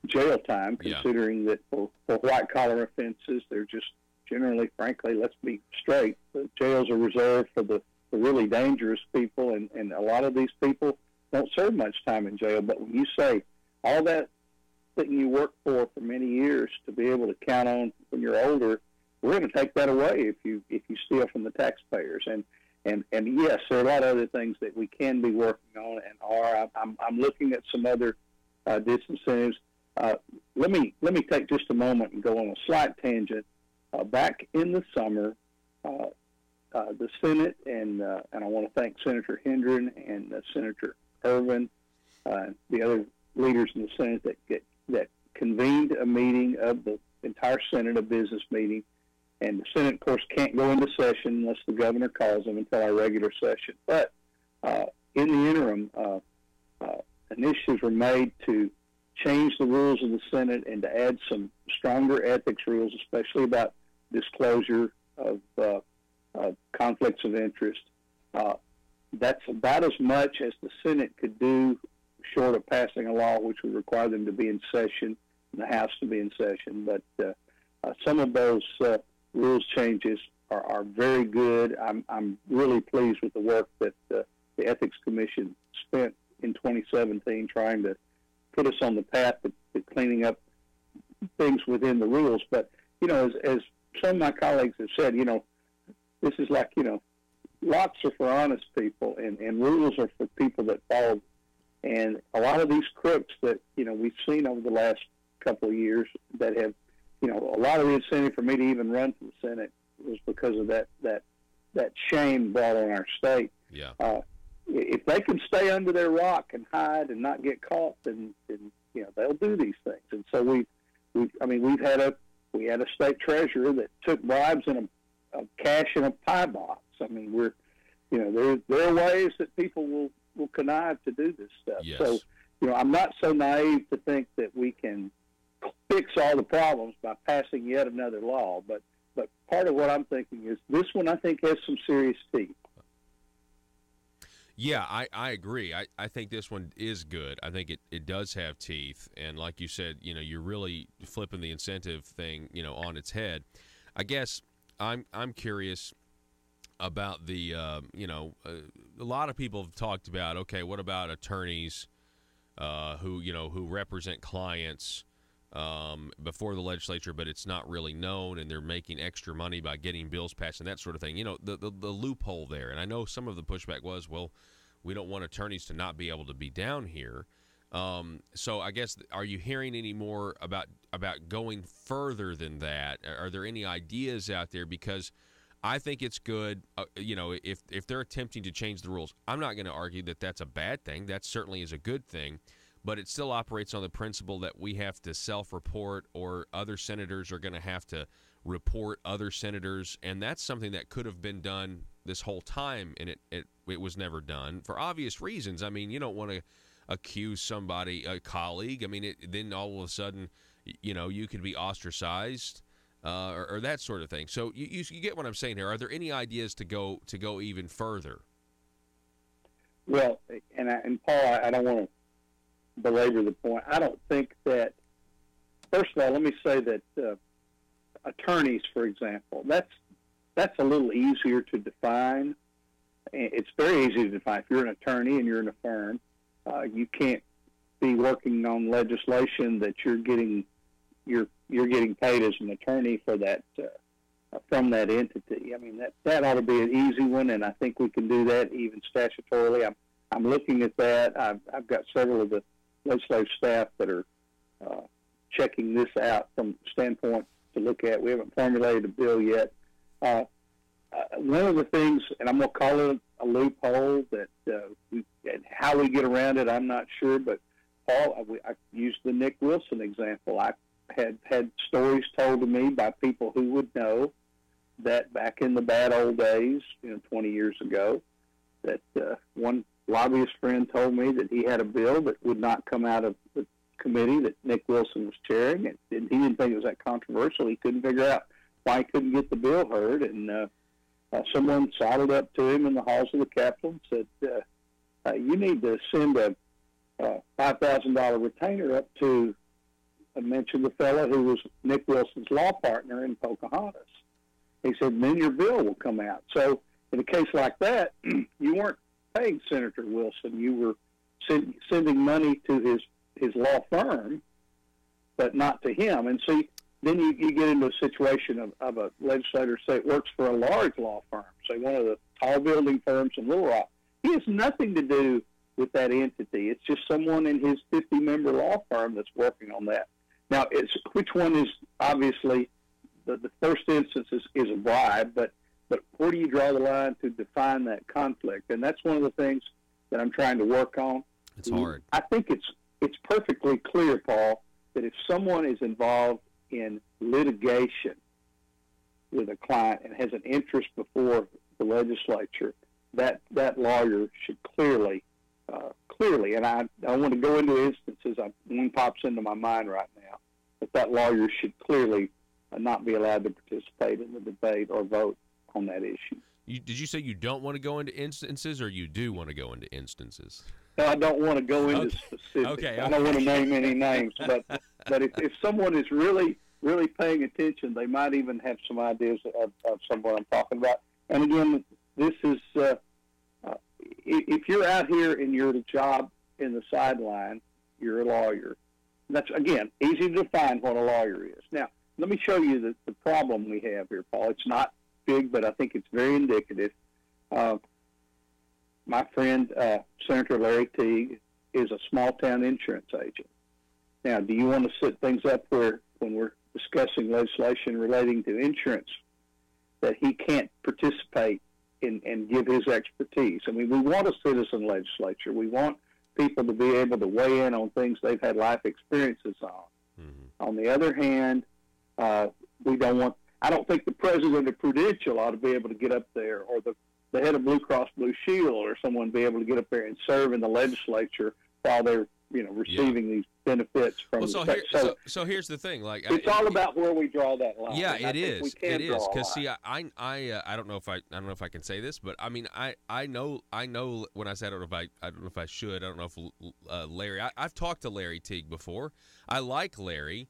H: jail time, considering that for white-collar offenses, they're just generally, frankly, let's be straight, the jails are reserved for the really dangerous people, and a lot of these people don't serve much time in jail. But when you say all that thing you worked for many years to be able to count on when you're older, we're going to take that away if you steal from the taxpayers. And yes, there are a lot of other things that we can be working on and are. I'm looking at some other disincentives. Let me take just a moment and go on a slight tangent. Back in the summer, the Senate and I want to thank Senator Hendren and Senator Irvin, the other leaders in the Senate that convened a meeting of the entire Senate a business meeting. And the Senate, of course, can't go into session unless the governor calls them until our regular session. But in the interim, initiatives were made to change the rules of the Senate and to add some stronger ethics rules, especially about disclosure of conflicts of interest. That's about as much as the Senate could do short of passing a law which would require them to be in session and the House to be in session. But some of those rules changes are very good. I'm really pleased with the work that the Ethics Commission spent in 2017 trying to put us on the path to cleaning up things within the rules. But, as some of my colleagues have said, this is like, locks are for honest people and rules are for people that follow. And a lot of these crooks that, we've seen over the last couple of years that have, a lot of the incentive for me to even run for the Senate was because of that shame brought on our state.
A: Yeah.
H: If they can stay under their rock and hide and not get caught, then they'll do these things. And so we had a state treasurer that took bribes in a cash in a pie box. I mean, there are ways that people will connive to do this stuff.
A: Yes.
H: So I'm not so naive to think that we can fix all the problems by passing yet another law. But part of what I'm thinking is this one I think has some serious teeth.
A: Yeah, I agree. I think this one is good. I think it does have teeth. And like you said, you're really flipping the incentive thing, on its head. I guess I'm curious about the, a lot of people have talked about, okay, what about attorneys who represent clients before the legislature, but it's not really known, and they're making extra money by getting bills passed and that sort of thing. The loophole there. And I know some of the pushback was, well, we don't want attorneys to not be able to be down here. So I guess, are you hearing any more about going further than that? Are there any ideas out there? Because I think it's good, if they're attempting to change the rules. I'm not going to argue that that's a bad thing. That certainly is a good thing. But it still operates on the principle that we have to self-report, or other senators are going to have to report other senators. And that's something that could have been done this whole time, and it was never done for obvious reasons. I mean, you don't want to accuse somebody, a colleague. I mean, then all of a sudden, you could be ostracized or that sort of thing. So you get what I'm saying here. Are there any ideas to go even further?
H: Well, and Paul, I don't want to belabor the point. I don't think that, first of all, let me say that attorneys, for example, that's a little easier to define. It's very easy to define. If you're an attorney and you're in a firm, you can't be working on legislation that you're getting paid as an attorney for that from that entity. I mean, that ought to be an easy one, and I think we can do that even statutorily. I'm looking at that. I've got several of the legislative staff that are checking this out from the standpoint to look at. We haven't formulated a bill yet. One of the things, and I'm going to call it a loophole, that and how we get around it, I'm not sure. But Paul, I used the Nick Wilson example. I had stories told to me by people who would know that back in the bad old days, 20 years ago, that one lobbyist friend told me that he had a bill that would not come out of the committee that Nick Wilson was chairing, and he didn't think it was that controversial. He couldn't figure out why he couldn't get the bill heard, and someone sidled up to him in the halls of the Capitol and said, you need to send a $5,000 retainer up to mention the fellow who was Nick Wilson's law partner in Pocahontas. He said, then your bill will come out. So in a case like that, you weren't paying Senator Wilson. You were sending money to his law firm, but not to him. And see, then you get into a situation of a legislator, say it works for a large law firm, say one of the tall building firms in Little Rock. He has nothing to do with that entity. It's just someone in his 50-member law firm that's working on that. Now, which one is obviously the first instance is a bribe, but where do you draw the line to define that conflict? And that's one of the things that I'm trying to work on.
A: It's hard.
H: I think it's perfectly clear, Paul, that if someone is involved in litigation with a client and has an interest before the legislature, that lawyer should clearly, and I want to go into instances, one pops into my mind right now, but that lawyer should clearly not be allowed to participate in the debate or vote on that issue.
A: Did you say you don't want to go into instances, or you do want to go into instances?
H: No, I don't want to go into specifics.
A: Okay.
H: I don't want to name any names, but if someone is really paying attention, they might even have some ideas of someone I'm talking about. And again, this is if you're out here and you're at a job in the sideline, you're a lawyer. That's, again, easy to define what a lawyer is. Now, let me show you the problem we have here, Paul. It's not big, but I think it's very indicative. My friend, Senator Larry Teague, is a small-town insurance agent. Now, do you want to set things up where, when we're discussing legislation relating to insurance, that he can't participate and give his expertise? I mean, we want a citizen legislature. We want people to be able to weigh in on things they've had life experiences on. Mm-hmm. On the other hand, we don't want. I don't think the president of Prudential ought to be able to get up there, or the head of Blue Cross Blue Shield, or someone be able to get up there and serve in the legislature while they're receiving these benefits from the state.
A: So here's the thing, like
H: it's all about where we draw that line.
A: Yeah,
H: it is.
A: Because see, I don't know if I can say this, but I mean I know when I say I don't know if I should. I don't know if Larry. I've talked to Larry Teague before. I like Larry.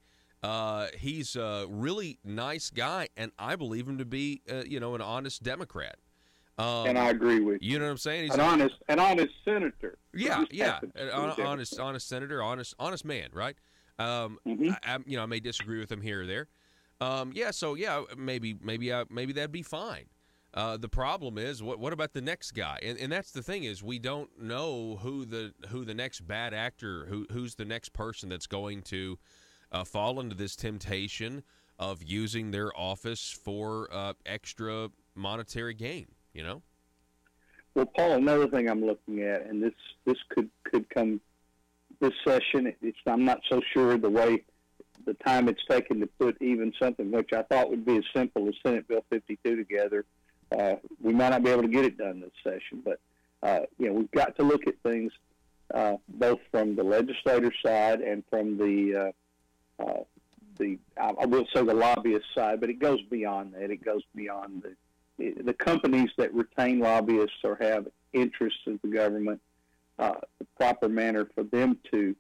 A: He's a really nice guy, and I believe him to be an honest Democrat.
H: And I agree with you.
A: You know what I'm saying? He's
H: an honest senator.
A: Yeah, honest senator, honest man, right?
H: Mm-hmm.
A: I may disagree with him here or there. Maybe that'd be fine. The problem is, what about the next guy? And that's the thing, is we don't know who the next bad actor, who's the next person that's going to fall into this temptation of using their office for extra monetary gain.
H: Well, Paul, another thing I'm looking at, and this could come this session. I'm not so sure the time it's taken to put even something which I thought would be as simple as Senate Bill 52 together. We might not be able to get it done this session, but we've got to look at things both from the legislator side and from the I will say the lobbyist side, but it goes beyond that. It goes beyond the companies that retain lobbyists or have interests in the government, the proper manner for them to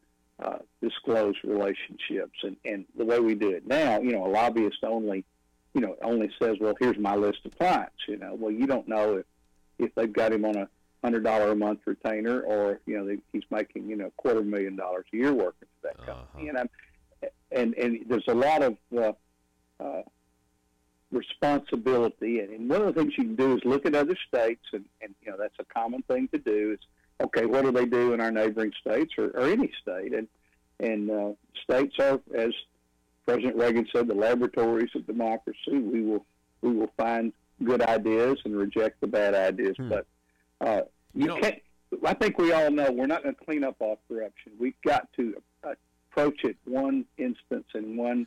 H: disclose relationships. And the way we do it now, a lobbyist only says, well, here's my list of clients. Well, you don't know if they've got him on a $100 a month retainer, or he's making $250,000 a year working for that company. And there's a lot of responsibility, and one of the things you can do is look at other states, and that's a common thing to do. Is, okay, what do they do in our neighboring states or any state? And states are, as President Reagan said, the laboratories of democracy. We will find good ideas and reject the bad ideas. But you can't. I think we all know we're not going to clean up all corruption. We've got to approach it one instance and one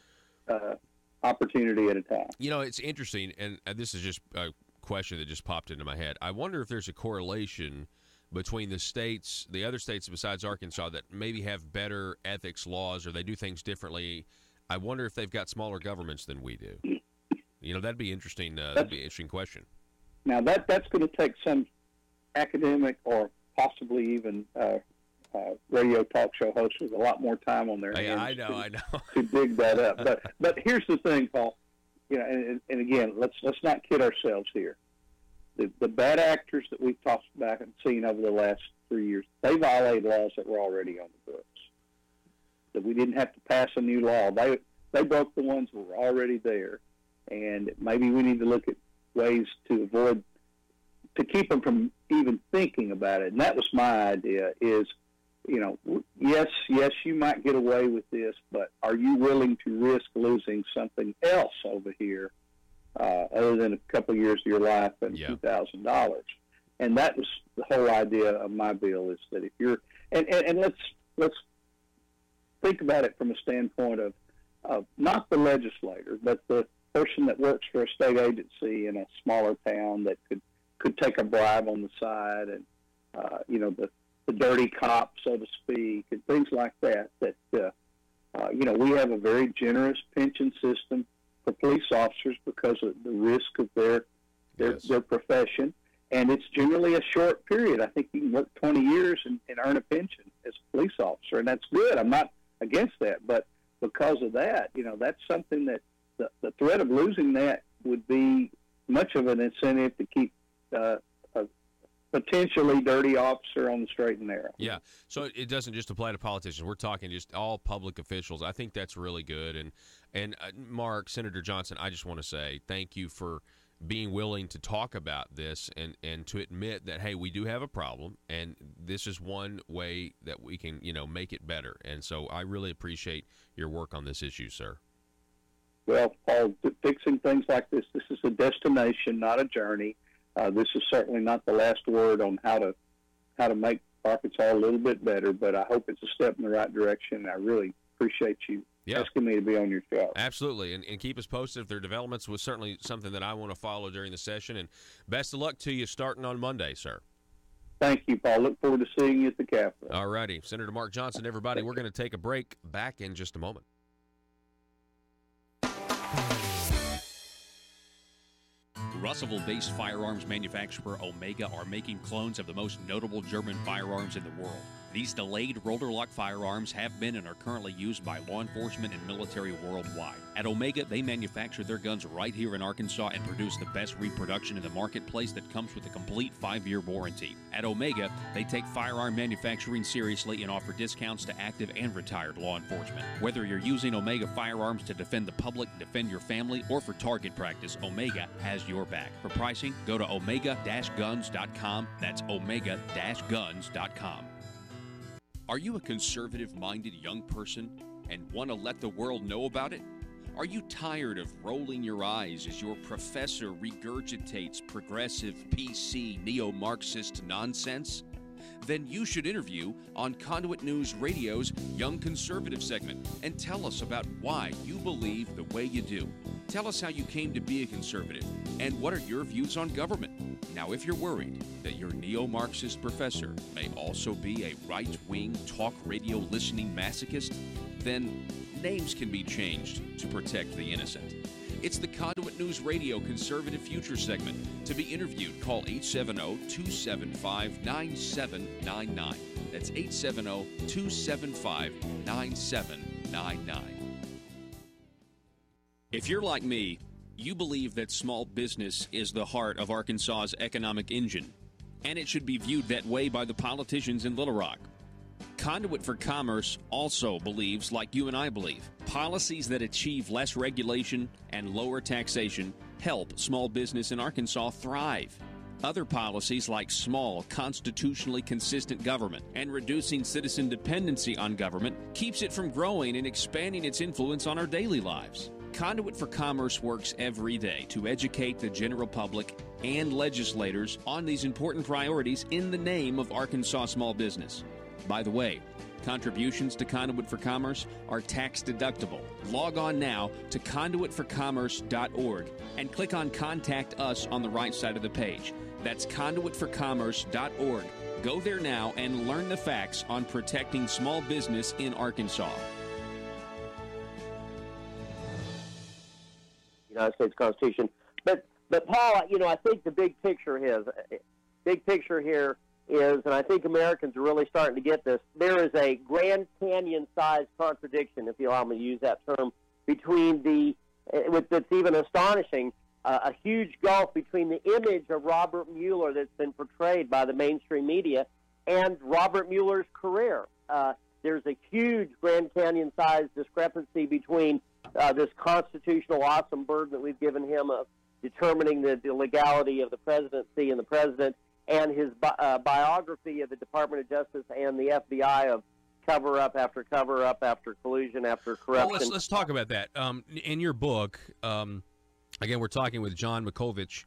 H: opportunity at a time.
A: It's interesting, and this is just a question that just popped into my head. I wonder if there's a correlation between the other states besides Arkansas that maybe have better ethics laws, or they do things differently. I wonder if they've got smaller governments than we do. That'd be interesting. That'd be an interesting question.
H: Now that's going to take some academic or possibly even radio talk show hosts with a lot more time on their hands.
A: I know.
H: To dig that up. But here's the thing, Paul. And again, let's not kid ourselves here. The bad actors that we've talked about and seen over the last 3 years, they violate laws that were already on the books. That we didn't have to pass a new law. They broke the ones that were already there, and maybe we need to look at ways to keep them from even thinking about it. And that was my idea. Is yes, you might get away with this, but are you willing to risk losing something else over here, other than a couple of years of your life and $2,000? And that was the whole idea of my bill, is that if you're and let's think about it from a standpoint of not the legislator, but the person that works for a state agency in a smaller town that could take a bribe on the side, and the dirty cop, so to speak, and things like that. We have a very generous pension system for police officers because of the risk of their profession, and it's generally a short period. I think you can work 20 years and earn a pension as a police officer, and that's good. I'm not against that, but because of that, that's something that the threat of losing that would be much of an incentive to keep a potentially dirty officer on the straight and narrow.
A: Yeah, so it doesn't just apply to politicians. We're talking just all public officials. I think that's really good. And Mark, Senator Johnson, I just want to say thank you for being willing to talk about this and to admit that, hey, we do have a problem, and this is one way that we can, make it better. And so I really appreciate your work on this issue, sir.
H: Well, Paul, fixing things like this is a destination, not a journey. This is certainly not the last word on how to make Arkansas a little bit better, but I hope it's a step in the right direction. I really appreciate you asking me to be on your show.
A: Absolutely, and keep us posted if there are developments. Was certainly something that I want to follow during the session, and best of luck to you starting on Monday, sir.
H: Thank you, Paul. Look forward to seeing you at the Capitol.
A: All righty. Senator Mark Johnson, everybody, we're going to take a break. Back in just a moment.
I: Russellville-based firearms manufacturer Omega are making clones of the most notable German firearms in the world. These delayed rotor-lock firearms have been and are currently used by law enforcement and military worldwide. At Omega, they manufacture their guns right here in Arkansas and produce the best reproduction in the marketplace that comes with a complete 5-year warranty. At Omega, they take firearm manufacturing seriously and offer discounts to active and retired law enforcement. Whether you're using Omega firearms to defend the public, defend your family, or for target practice, Omega has your back. For pricing, go to omega-guns.com. That's omega-guns.com. Are you a conservative-minded young person and want to let the world know about it? Are you tired of rolling your eyes as your professor regurgitates progressive, PC, neo-Marxist nonsense? Then you should interview on Conduit News Radio's Young Conservative segment and tell us about why you believe the way you do. Tell us how you came to be a conservative and what are your views on government. Now, if you're worried that your neo-Marxist professor may also be a right-wing talk radio listening masochist, then names can be changed to protect the innocent. It's the Conduit News Radio Conservative Future segment. To be interviewed, call 870-275-9799. That's 870-275-9799. If you're like me, you believe that small business is the heart of Arkansas's economic engine, and it should be viewed that way by the politicians in Little Rock. Conduit for Commerce also believes, like you and I believe, policies that achieve less regulation and lower taxation help small business in Arkansas thrive. Other policies like small, constitutionally consistent government and reducing citizen dependency on government keeps it from growing and expanding its influence on our daily lives. Conduit for Commerce works every day to educate the general public and legislators on these important priorities in the name of Arkansas small business. By the way, contributions to Conduit for Commerce are tax deductible. Log on now to conduitforcommerce.org and click on Contact Us on the right side of the page. That's conduitforcommerce.org. Go there now and learn the facts on protecting small business in Arkansas.
E: United States Constitution. But Paul, I think the big picture here is, and I think Americans are really starting to get this, there is a Grand Canyon-sized contradiction, if you allow me to use that term, between that's even astonishing, a huge gulf between the image of Robert Mueller that's been portrayed by the mainstream media and Robert Mueller's career. There's a huge Grand Canyon-sized discrepancy between this constitutional awesome burden that we've given him of determining the legality of the presidency and the president, and his biography of the Department of Justice and the FBI of cover-up after cover-up after collusion after corruption.
A: Well, let's talk about that. In your book, again, we're talking with John Milkovich,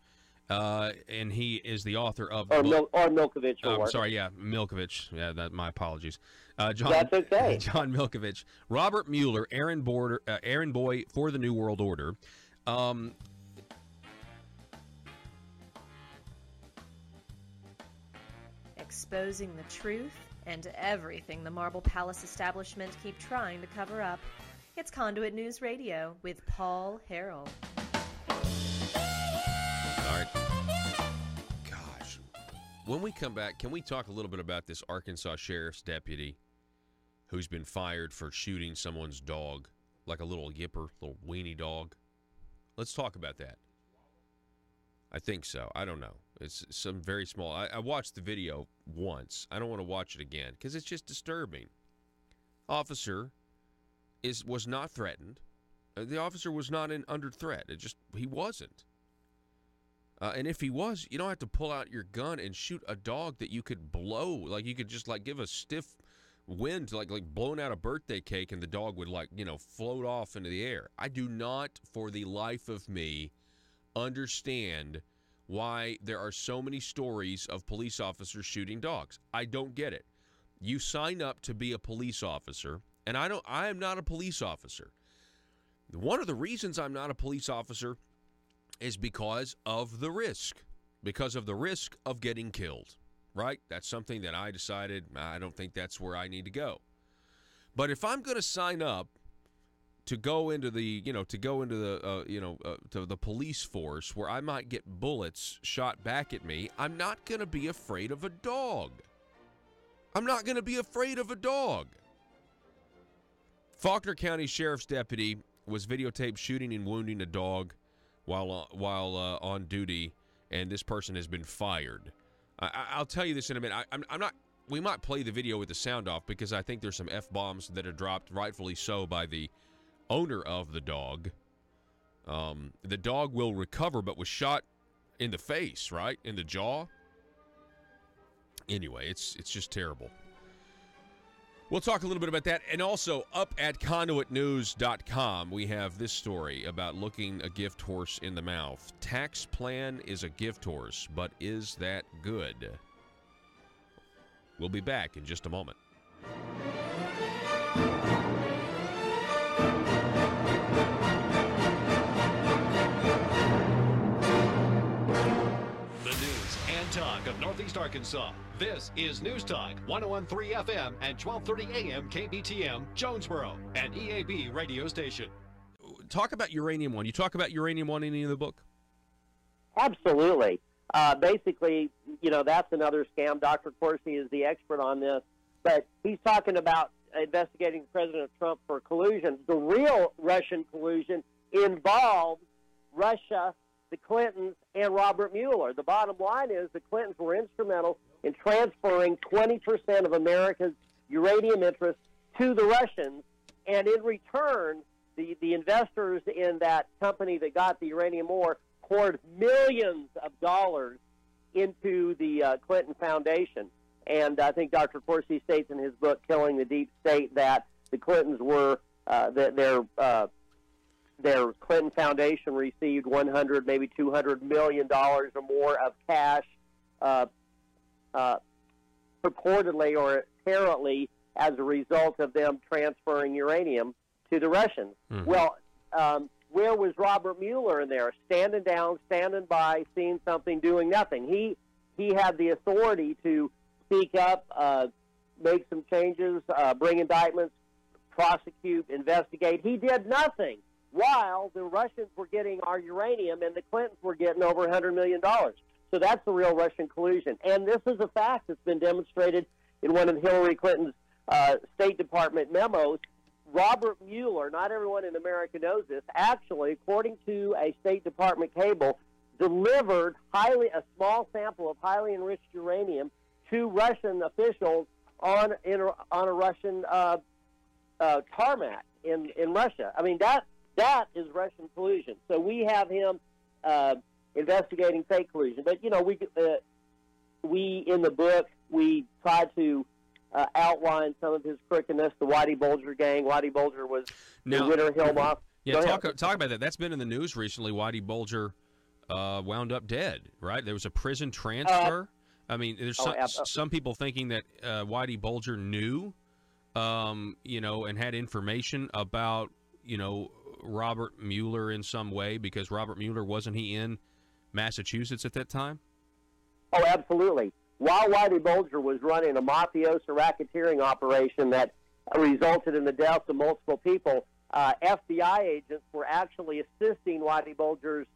A: and he is the author of...
E: Milkovich.
A: Milkovich. Yeah, my apologies. John,
E: That's okay.
A: John Milkovich, Robert Mueller, Aaron Boy for the New World Order.
D: Exposing the truth and everything the Marble Palace establishment keep trying to cover up. It's Conduit News Radio with Paul Harrell.
A: All right. Gosh. When we come back, can we talk a little bit about this Arkansas sheriff's deputy who's been fired for shooting someone's dog, like a little yipper, little weenie dog? Let's talk about that. I think so. I don't know. It's some very small. I watched the video once. I don't want to watch it again because it's just disturbing. Officer was not threatened. The officer was not under threat. He wasn't. And if he was, you don't have to pull out your gun and shoot a dog that you could blow. Like you could just give a stiff wind to like blowing out a birthday cake and the dog would float off into the air. I do not, for the life of me, understand why there are so many stories of police officers shooting dogs. I don't get it. You sign up to be a police officer, and I am not a police officer. One of the reasons I'm not a police officer is because of the risk of getting killed, right? That's something that I decided I don't think that's where I need to go. But if I'm going to sign up to go into the to the police force where I might get bullets shot back at me, I'm not going to be afraid of a dog. I'm not going to be afraid of a dog. Faulkner County Sheriff's deputy was videotaped shooting and wounding a dog while on duty, and this person has been fired. I'll tell you this in a minute. I'm not. We might play the video with the sound off because I think there's some F-bombs that are dropped, rightfully so, by the owner of the dog. The dog will recover, but was shot in the face, right? In the jaw. Anyway, it's just terrible. We'll talk a little bit about that. And also, up at conduitnews.com, we have this story about looking a gift horse in the mouth. Tax plan is a gift horse, but is that good? We'll be back in just a moment.
J: Talk of Northeast Arkansas. This is News Talk 101.3 FM and 12:30 AM KBTM Jonesboro, an EAB radio station.
A: Talk about Uranium One. You talk about Uranium One in any of the book?
E: Absolutely. Basically, that's another scam. Dr. Corsi is the expert on this, but he's talking about investigating President Trump for collusion. The real Russian collusion involves Russia, the Clintons, and Robert Mueller. The bottom line is the Clintons were instrumental in transferring 20% of America's uranium interests to the Russians, and in return, the investors in that company that got the uranium ore poured millions of dollars into the Clinton Foundation. And I think Dr. Corsi states in his book, Killing the Deep State, that the Clintons were, their Clinton Foundation received $100, maybe $200 million or more of cash, purportedly or apparently as a result of them transferring uranium to the Russians. Mm-hmm. Well, where was Robert Mueller in there? Standing down, standing by, seeing something, doing nothing. He had the authority to speak up, make some changes, bring indictments, prosecute, investigate. He did nothing, while the Russians were getting our uranium and the Clintons were getting over $100 million. So that's the real Russian collusion. And this is a fact that's been demonstrated in one of Hillary Clinton's State Department memos. Robert Mueller, not everyone in America knows this, actually, according to a State Department cable, delivered a small sample of highly enriched uranium to Russian officials on a Russian tarmac in Russia. I mean, that is Russian collusion. So we have him investigating fake collusion. But, we in the book, we try to outline some of his crookedness, the Whitey Bulger gang. Whitey Bulger was the Winter Hillmoff.
A: Yeah, talk about that. That's been in the news recently. Whitey Bulger wound up dead, right? There was a prison transfer. I mean, there's some people thinking that Whitey Bulger knew and had information about, Robert Mueller in some way? Because Robert Mueller, wasn't he in Massachusetts at that time?
E: Oh, absolutely. While Whitey Bulger was running a mafioso racketeering operation that resulted in the deaths of multiple people, FBI agents were actually assisting Whitey Bulger's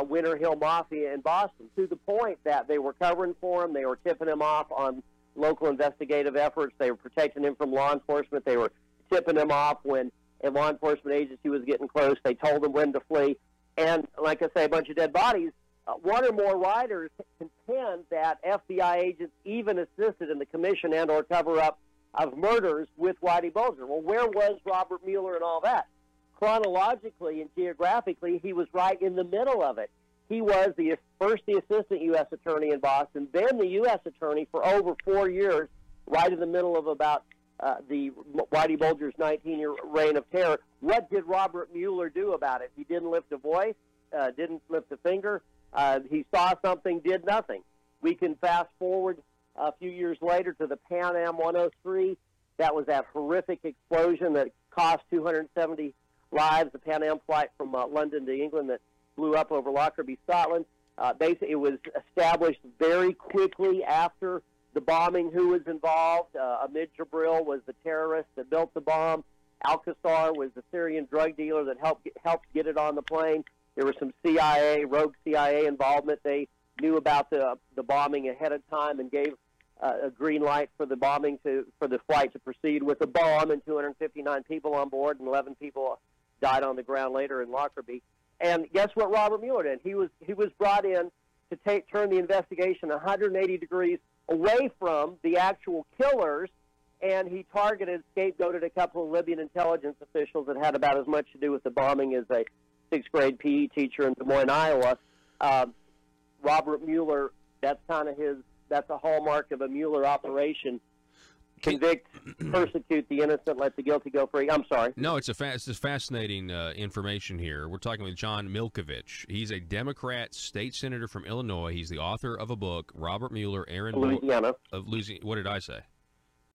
E: Winter Hill Mafia in Boston, to the point that they were covering for him, they were tipping him off on local investigative efforts, they were protecting him from law enforcement, they were tipping him off when a law enforcement agency was getting close, they told him when to flee, and like I say, a bunch of dead bodies. One or more writers contend that FBI agents even assisted in the commission and or cover-up of murders with Whitey Bulger. Well, where was Robert Mueller and all that? Chronologically and geographically, he was right in the middle of it. He was first the assistant U.S. attorney in Boston, then the U.S. attorney for over 4 years, right in the middle of about the Whitey Bulger's 19-year reign of terror. What did Robert Mueller do about it? He didn't lift a voice, didn't lift a finger. He saw something, did nothing. We can fast forward a few years later to the Pan Am 103. That was that horrific explosion that cost 270 lives, the Pan Am flight from London to England that blew up over Lockerbie, Scotland. Basically, it was established very quickly after the bombing who was involved. Ahmed Jabril was the terrorist that built the bomb. Alcazar was the Syrian drug dealer that helped get it on the plane. There was some rogue CIA involvement. They knew about the bombing ahead of time and gave a green light for the bombing for the flight to proceed with the bomb, and 259 people on board, and 11 people died on the ground later in Lockerbie. And guess what Robert Mueller did? He was brought in to turn the investigation 180 degrees away from the actual killers, and he scapegoated a couple of Libyan intelligence officials that had about as much to do with the bombing as a sixth-grade PE teacher in Des Moines, Iowa. Robert Mueller, that's a hallmark of a Mueller operation. Convict, persecute the innocent, let the guilty go free. I'm sorry.
A: No, it's fascinating information here. We're talking with John Milkovich. He's a Democrat state senator from Illinois. He's the author of a book, Robert Mueller,
E: Louisiana.
A: Of Louisiana. What did I say?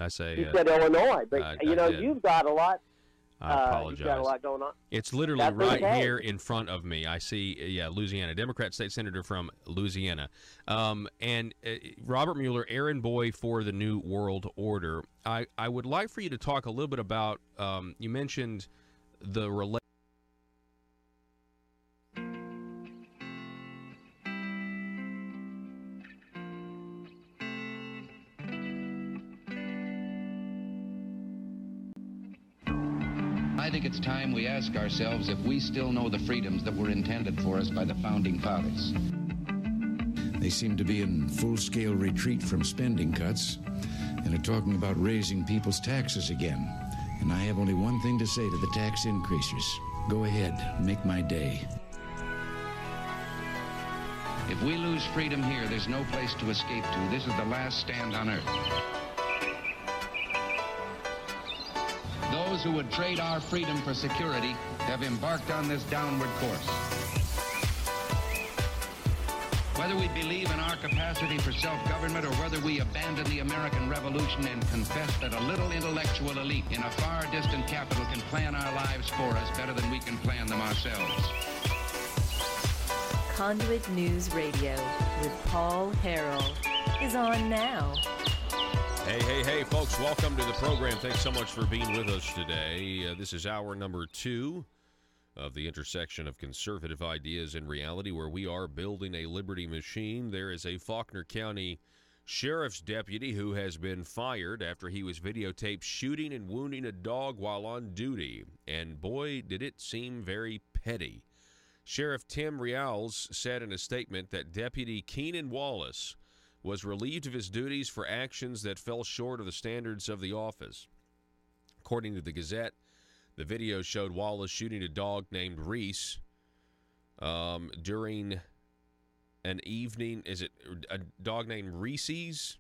E: You said Illinois, but you've got a lot.
A: I apologize.
E: You've got a lot going on.
A: It's literally here in front of me. I see, Louisiana, Democrat state senator from Louisiana. And Robert Mueller, errand boy for the New World Order. I would like for you to talk a little bit about, you mentioned the relation.
B: I think it's time we ask ourselves if we still know the freedoms that were intended for us by the Founding Fathers.
C: They seem to be in full-scale retreat from spending cuts and are talking about raising people's taxes again. And I have only one thing to say to the tax increasers. Go ahead, make my day.
B: If we lose freedom here, there's no place to escape to. This is the last stand on earth. Those who would trade our freedom for security have embarked on this downward course. Whether we believe in our capacity for self-government or whether we abandon the American Revolution and confess that a little intellectual elite in a far distant capital can plan our lives for us better than we can plan them ourselves.
D: Conduit News Radio with Paul Harrell is on now.
A: Hey, folks, welcome to the program. Thanks so much for being with us today. This is hour number 2 of the intersection of conservative ideas and reality, where we are building a liberty machine. There is a Faulkner County sheriff's deputy who has been fired after he was videotaped shooting and wounding a dog while on duty. And boy, did it seem very petty. Sheriff Tim Rials said in a statement that Deputy Keenan Wallace was relieved of his duties for actions that fell short of the standards of the office. According to the Gazette, the video showed Wallace shooting a dog named Reese during an evening. Is it a dog named Reese's?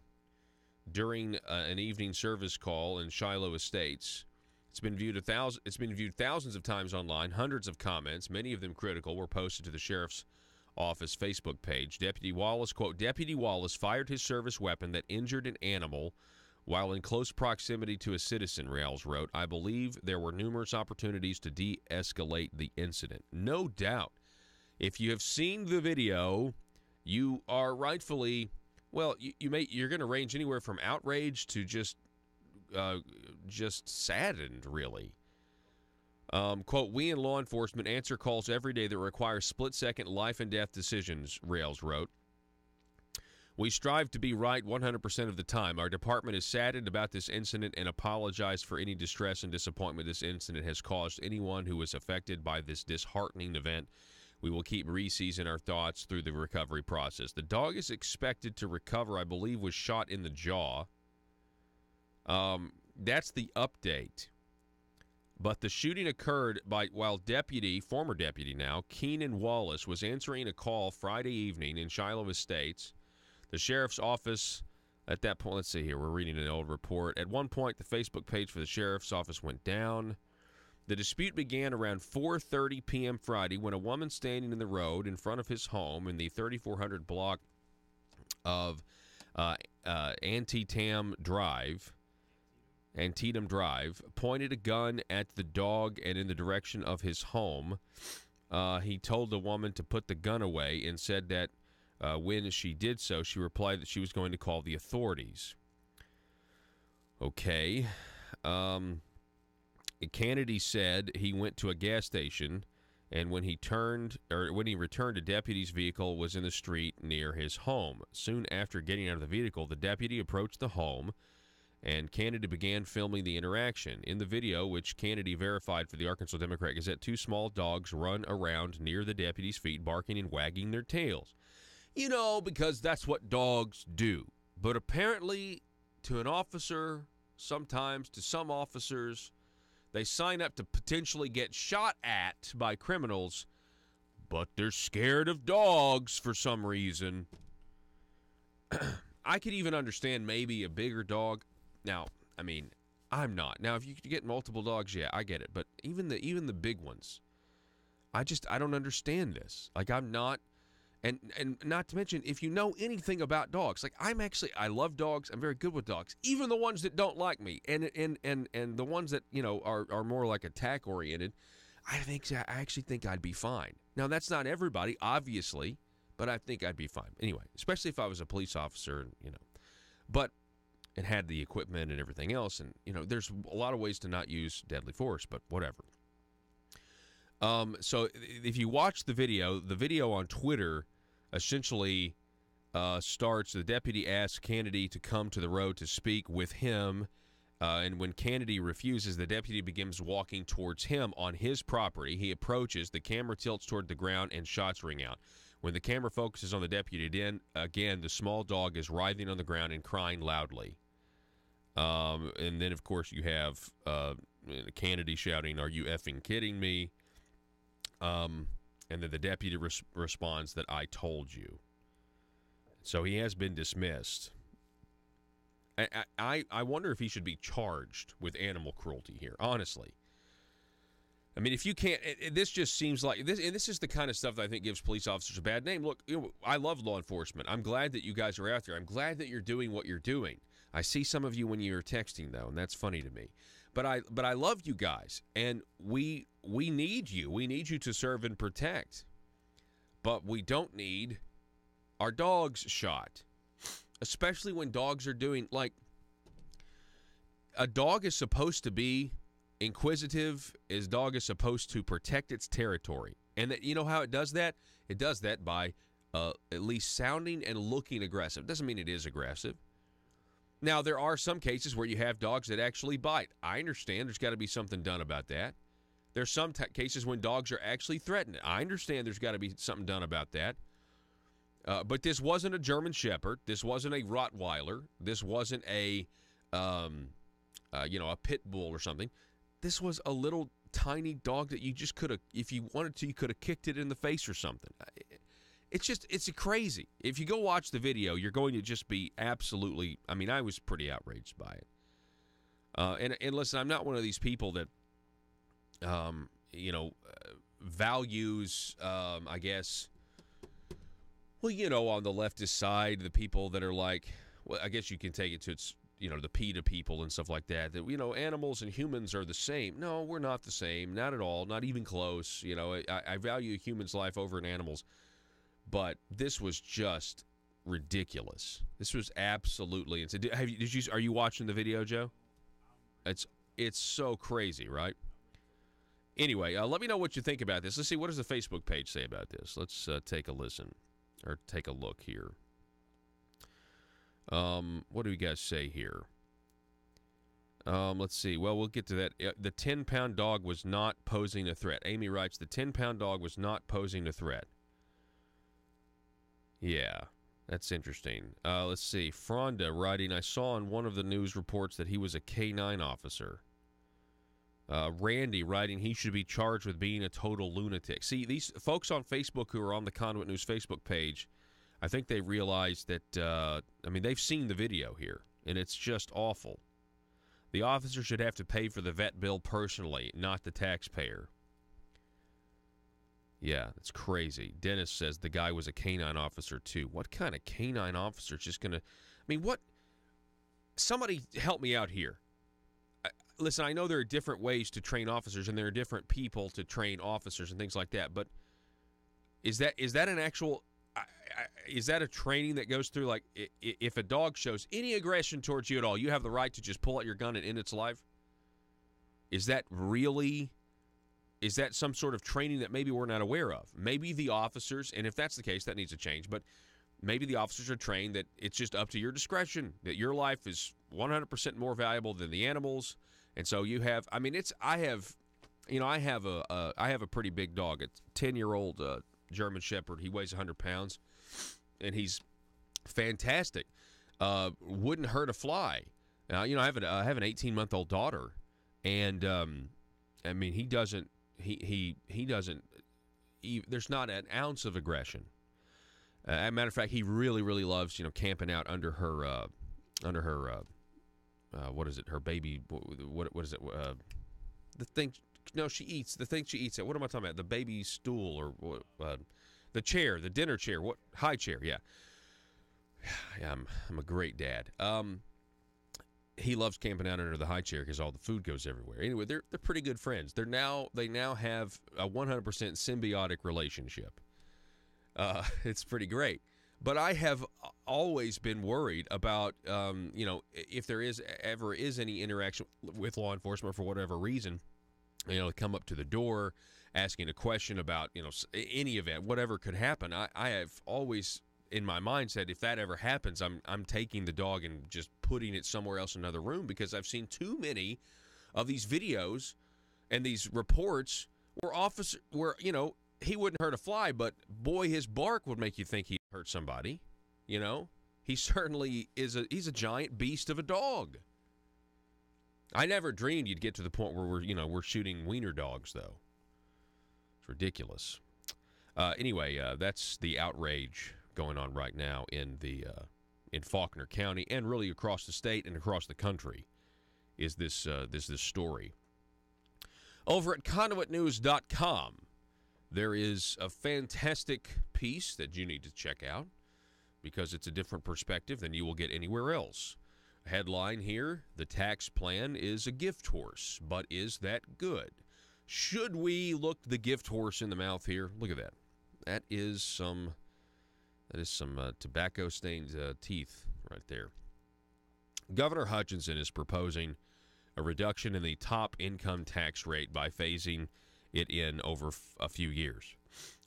A: During an evening service call in Shiloh Estates. It's been viewed thousands of times online. Hundreds of comments, many of them critical, were posted to the sheriff's office Facebook page. Deputy Wallace, quote, Deputy Wallace fired his service weapon that injured an animal While in close proximity to a citizen, Rails wrote, I believe there were numerous opportunities to de-escalate the incident. No doubt. If you have seen the video, you are rightfully, well, you're going to range anywhere from outrage to just saddened, really. Quote, we in law enforcement answer calls every day that require split-second life and death decisions, Rails wrote. We strive to be right 100% of the time. Our department is saddened about this incident and apologize for any distress and disappointment this incident has caused anyone who was affected by this disheartening event. We will keep Reese's in our thoughts through the recovery process. The dog is expected to recover, I believe, was shot in the jaw. That's the update. But the shooting occurred while former deputy now, Keenan Wallace, was answering a call Friday evening in Shiloh Estates. The sheriff's office, at that point, let's see here, we're reading an old report. At one point, the Facebook page for the sheriff's office went down. The dispute began around 4:30 p.m. Friday when a woman standing in the road in front of his home in the 3400 block of Antietam Drive, pointed a gun at the dog and in the direction of his home. He told the woman to put the gun away and said that when she did so, she replied that she was going to call the authorities. Okay. Kennedy said he went to a gas station, and when he returned, a deputy's vehicle was in the street near his home. Soon after getting out of the vehicle, the deputy approached the home, and Kennedy began filming the interaction. In the video, which Kennedy verified for the Arkansas Democrat Gazette, two small dogs run around near the deputy's feet, barking and wagging their tails. You know, because that's what dogs do. But apparently, to an officer, sometimes to some officers, they sign up to potentially get shot at by criminals, but they're scared of dogs for some reason. I could even understand maybe a bigger dog. Now, I mean, I'm not. Now, if you could get multiple dogs, yeah, I get it. But even the big ones, I don't understand this. Like, I'm not. And not to mention, if you know anything about dogs, like I love dogs. I'm very good with dogs, even the ones that don't like me, and the ones that are more like attack oriented. I actually think I'd be fine. Now that's not everybody, obviously, but I think I'd be fine anyway. Especially if I was a police officer, but it had the equipment and everything else, and there's a lot of ways to not use deadly force, but whatever. So if you watch the video on Twitter essentially starts, the deputy asks Kennedy to come to the road to speak with him, and when Kennedy refuses, the deputy begins walking towards him on his property. He approaches, the camera tilts toward the ground, and shots ring out. When the camera focuses on the deputy again, the small dog is writhing on the ground and crying loudly. And then, of course, you have Kennedy shouting, "Are you effing kidding me?" And then the deputy responds that I told you. So he has been dismissed. I wonder if he should be charged with animal cruelty here, honestly. I mean, if you can't, this just seems like this, and this is the kind of stuff that I think gives police officers a bad name. Look, I love law enforcement. I'm glad that you guys are out there. I'm glad that you're doing what you're doing. I see some of you when you're texting, though, and that's funny to me. But I love you guys, and we need you. We need you to serve and protect. But we don't need our dogs shot, especially when dogs are doing, like, a dog is supposed to be inquisitive. His dog is supposed to protect its territory. And that, you know how it does that? It does that by at least sounding and looking aggressive. Doesn't mean it is aggressive. Now, there are some cases where you have dogs that actually bite. I understand there's got to be something done about that. There's some cases when dogs are actually threatened. I understand there's got to be something done about that. But this wasn't a German Shepherd. This wasn't a Rottweiler. This wasn't a pit bull or something. This was a little tiny dog that you just could have, if you wanted to, you could have kicked it in the face or something. It's crazy. If you go watch the video, you're going to just be absolutely, I mean, I was pretty outraged by it. And listen, I'm not one of these people that, values, I guess, well, on the leftist side, the people that are like, well, I guess you can take it to its the PETA people and stuff like that, animals and humans are the same. No, we're not the same. Not at all. Not even close. I value a human's life over an animal's. But this was just ridiculous. This was absolutely insane. Are you watching the video, Joe? It's so crazy, right? Anyway, let me know what you think about this. Let's see, what does the Facebook page say about this? Let's take a listen, or take a look here. What do you guys say here? Let's see. Well, we'll get to that. The 10-pound dog was not posing a threat. Amy writes, the 10-pound dog was not posing a threat. Yeah, that's interesting. Let's see. Fronda writing, I saw in one of the news reports that he was a K-9 officer. Randy writing, he should be charged with being a total lunatic. See, these folks on Facebook who are on the Conduit News Facebook page, I think they realize that, they've seen the video here, and it's just awful. The officer should have to pay for the vet bill personally, not the taxpayer. Yeah, that's crazy. Dennis says the guy was a K-9 officer, too. What kind of K-9 officer is just going to... what... Somebody help me out here. Listen, I know there are different ways to train officers, and there are different people to train officers and things like that, but is that an actual... is that a training that goes through, like, if a dog shows any aggression towards you at all, you have the right to just pull out your gun and end its life? Is that really... Is that some sort of training that maybe we're not aware of? Maybe the officers, and if that's the case, that needs to change, but maybe the officers are trained that it's just up to your discretion, that your life is 100% more valuable than the animals, and so you have, I have a pretty big dog, a 10-year-old German Shepherd. He weighs 100 pounds, and he's fantastic. Wouldn't hurt a fly. I have an 18-month-old daughter, and he doesn't. He doesn't. There's not an ounce of aggression. As a matter of fact, he really, really loves camping out under her what is it? Her baby. What is it? The thing. No, she eats. The thing she eats at. What am I talking about? The baby stool or the chair, the dinner chair. What? High chair. Yeah. I'm a great dad. He loves camping out under the high chair because all the food goes everywhere. Anyway, they're pretty good friends. They now have a 100% symbiotic relationship. It's pretty great. But I have always been worried about, if there ever is any interaction with law enforcement for whatever reason, come up to the door, asking a question about, any event, whatever could happen. I have always in my mind said, if that ever happens, I'm taking the dog and just putting it somewhere else in another room, because I've seen too many of these videos and these reports where he wouldn't hurt a fly, but boy, his bark would make you think he'd hurt somebody. He certainly he's a giant beast of a dog. I never dreamed you'd get to the point where we're shooting wiener dogs, though. It's ridiculous. Anyway, that's the outrage going on right now in Faulkner County, and really across the state and across the country, is this story. Over at conduitnews.com, there is a fantastic piece that you need to check out, because it's a different perspective than you will get anywhere else. Headline here, the tax plan is a gift horse, but is that good? Should we look the gift horse in the mouth here? Look at that. That is some tobacco-stained teeth right there. Governor Hutchinson is proposing a reduction in the top income tax rate by phasing it in over a few years.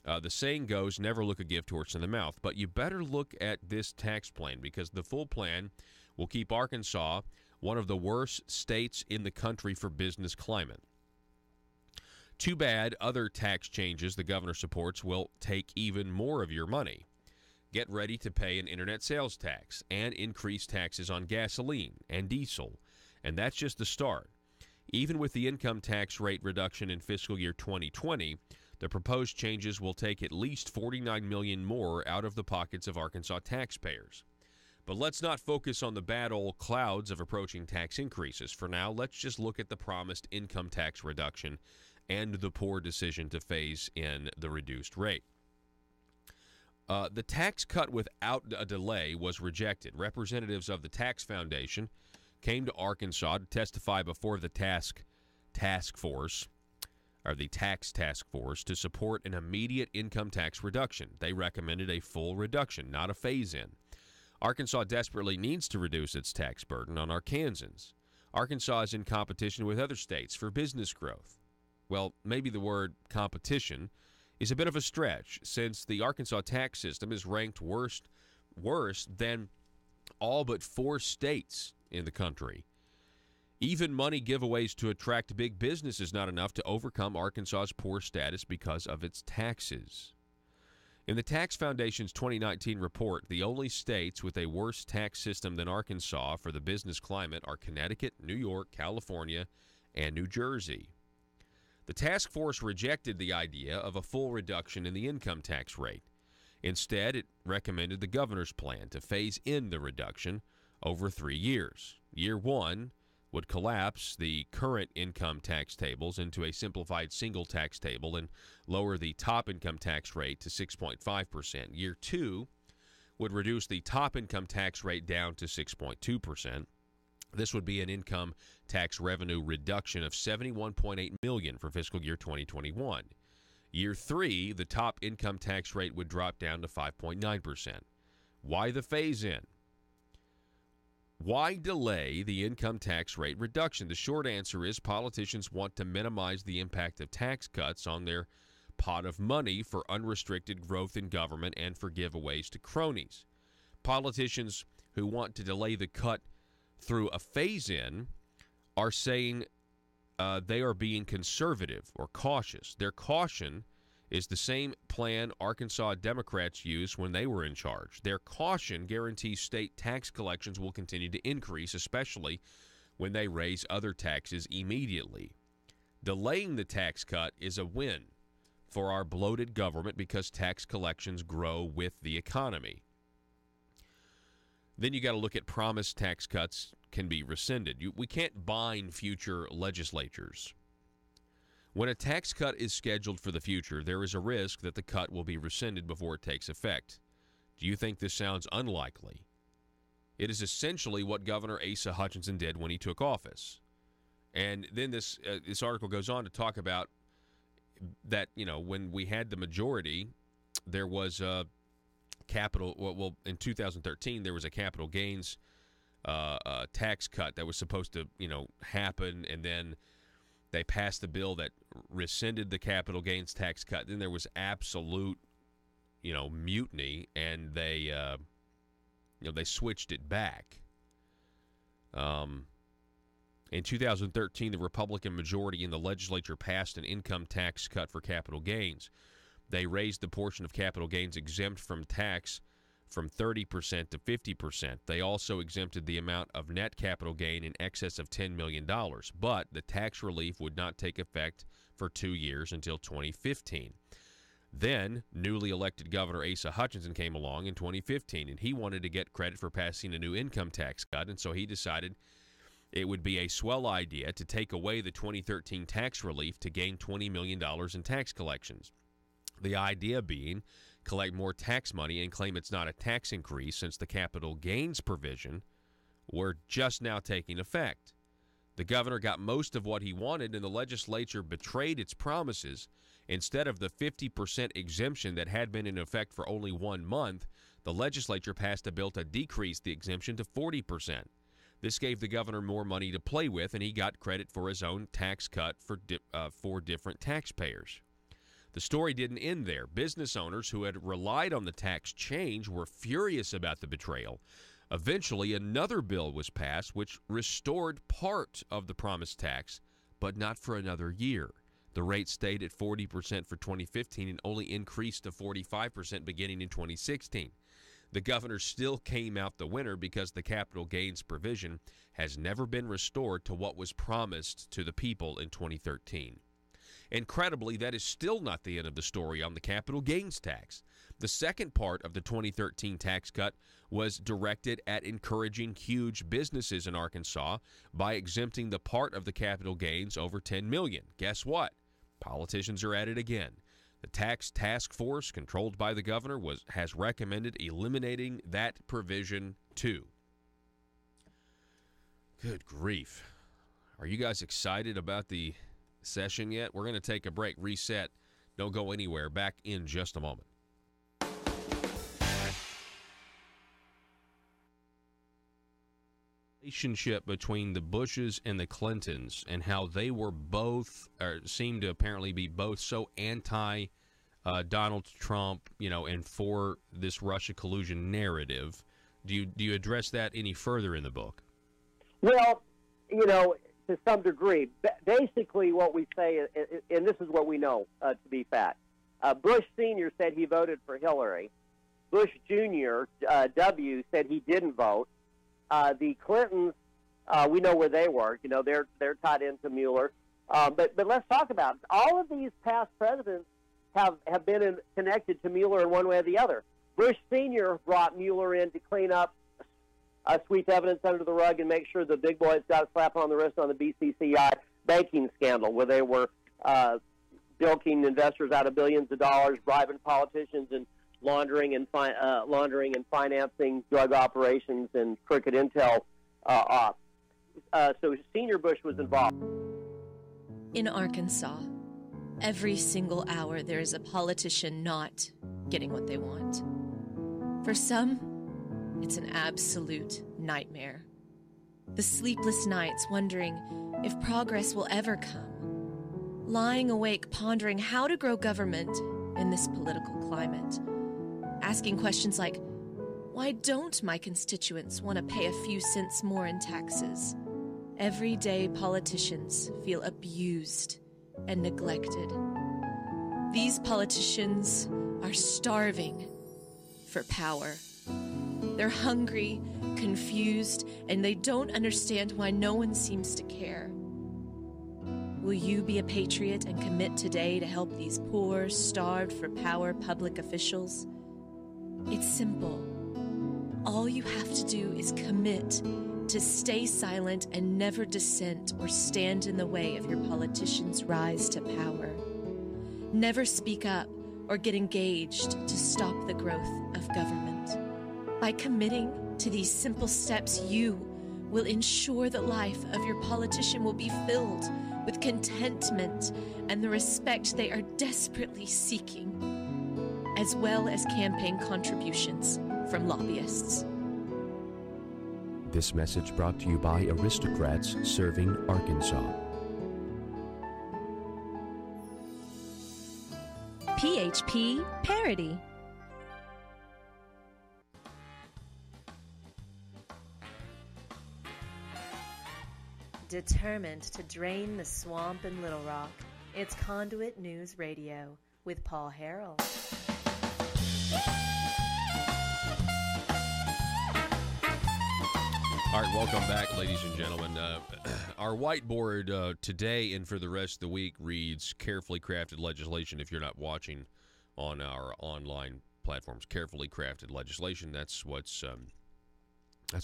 A: The saying goes, never look a gift horse in the mouth, but you better look at this tax plan, because the full plan will keep Arkansas one of the worst states in the country for business climate. Too bad other tax changes the governor supports will take even more of your money. Get ready to pay an internet sales tax and increase taxes on gasoline and diesel, and that's just the start. Even with the income tax rate reduction in fiscal year 2020, the proposed changes will take at least $49 million more out of the pockets of Arkansas taxpayers. But let's not focus on the bad old clouds of approaching tax increases. For now, let's just look at the promised income tax reduction and the poor decision to phase in the reduced rate. The tax cut without a delay was rejected. Representatives of the Tax Foundation came to Arkansas to testify before the tax task force to support an immediate income tax reduction. They recommended a full reduction, not a phase-in. Arkansas desperately needs to reduce its tax burden on Arkansans. Arkansas is in competition with other states for business growth. Well, maybe the word competition is a bit of a stretch, since the Arkansas tax system is ranked worse than all but 4 states in the country. Even money giveaways to attract big business is not enough to overcome Arkansas's poor status because of its taxes. In the Tax Foundation's 2019 report, the only states with a worse tax system than Arkansas for the business climate are Connecticut, New York, California, and New Jersey. The task force rejected the idea of a full reduction in the income tax rate. Instead, it recommended the governor's plan to phase in the reduction over 3 years. Year 1 would collapse the current income tax tables into a simplified single tax table and lower the top income tax rate to 6.5%. Year 2 would reduce the top income tax rate down to 6.2%. This would be an income tax revenue reduction of $71.8 million for fiscal year 2021. Year 3, the top income tax rate would drop down to 5.9%. Why the phase-in? Why delay the income tax rate reduction? The short answer is politicians want to minimize the impact of tax cuts on their pot of money for unrestricted growth in government and for giveaways to cronies. Politicians who want to delay the cut through a phase-in are saying they are being conservative or cautious. Their caution is the same plan Arkansas Democrats used when they were in charge. Their caution guarantees state tax collections will continue to increase, especially when they raise other taxes immediately. Delaying the tax cut is a win for our bloated government because tax collections grow with the economy. Then you got to look at promised tax cuts can be rescinded. We can't bind future legislatures. When a tax cut is scheduled for the future, there is a risk that the cut will be rescinded before it takes effect. Do you think this sounds unlikely? It is essentially what Governor Asa Hutchinson did when he took office. And then this article goes on to talk about that, when we had the majority, there was a in 2013, there was a capital gains tax cut that was supposed to, happen, and then they passed the bill that rescinded the capital gains tax cut. Then there was absolute, mutiny, and they switched it back. In 2013, the Republican majority in the legislature passed an income tax cut for capital gains. They raised the portion of capital gains exempt from tax from 30% to 50%. They also exempted the amount of net capital gain in excess of $10 million, but the tax relief would not take effect for 2 years until 2015. Then, newly elected Governor Asa Hutchinson came along in 2015, and he wanted to get credit for passing a new income tax cut, and so he decided it would be a swell idea to take away the 2013 tax relief to gain $20 million in tax collections. The idea being collect more tax money and claim it's not a tax increase since the capital gains provision were just now taking effect. The governor got most of what he wanted, and the legislature betrayed its promises. Instead of the 50% exemption that had been in effect for only 1 month, the legislature passed a bill to decrease the exemption to 40%. This gave the governor more money to play with, and he got credit for his own tax cut for different taxpayers. The story didn't end there. Business owners who had relied on the tax change were furious about the betrayal. Eventually, another bill was passed which restored part of the promised tax, but not for another year. The rate stayed at 40% for 2015 and only increased to 45% beginning in 2016. The governor still came out the winner because the capital gains provision has never been restored to what was promised to the people in 2013. Incredibly, that is still not the end of the story on the capital gains tax. The second part of the 2013 tax cut was directed at encouraging huge businesses in Arkansas by exempting the part of the capital gains over $10 million. Guess what? Politicians are at it again. The tax task force controlled by the governor has recommended eliminating that provision too. Good grief. Are you guys excited about the session yet? We're going to take a break, reset. Don't go anywhere. Back in just a moment. Relationship between the Bushes and the Clintons and how they were both, or seemed to apparently be both, so anti Donald Trump, and for this Russia collusion narrative. Do you address that any further in the book?
E: Well, to some degree. Basically, what we say, and this is what we know to be fact. Bush Sr. said he voted for Hillary. Bush Jr., W., said he didn't vote. The Clintons, we know where they work. They're tied into Mueller. But let's talk about it. All of these past presidents have been connected to Mueller in one way or the other. Bush Sr. brought Mueller in to clean up sweep evidence under the rug and make sure the big boys got a slap on the wrist on the BCCI banking scandal, where they were bilking investors out of billions of dollars, bribing politicians, and laundering and financing drug operations and crooked intel ops. So Senior Bush was involved.
K: In Arkansas, every single hour there is a politician not getting what they want. For some, it's an absolute nightmare. The sleepless nights wondering if progress will ever come. Lying awake pondering how to grow government in this political climate. Asking questions like, why don't my constituents want to pay a few cents more in taxes? Everyday politicians feel abused and neglected. These politicians are starving for power. They're hungry, confused, and they don't understand why no one seems to care. Will you be a patriot and commit today to help these poor, starved for power public officials? It's simple. All you have to do is commit to stay silent and never dissent or stand in the way of your politicians' rise to power. Never speak up or get engaged to stop the growth of government. By committing to these simple steps, you will ensure the life of your politician will be filled with contentment and the respect they are desperately seeking, as well as campaign contributions from lobbyists.
L: This message brought to you by Aristocrats Serving Arkansas.
K: PHP Parody.
D: Determined to drain the swamp in Little Rock, it's Conduit News Radio with Paul Harrell.
A: All right, welcome back, ladies and gentlemen. Our whiteboard today and for the rest of the week reads carefully crafted legislation. If you're not watching on our online platforms, carefully crafted legislation. That's what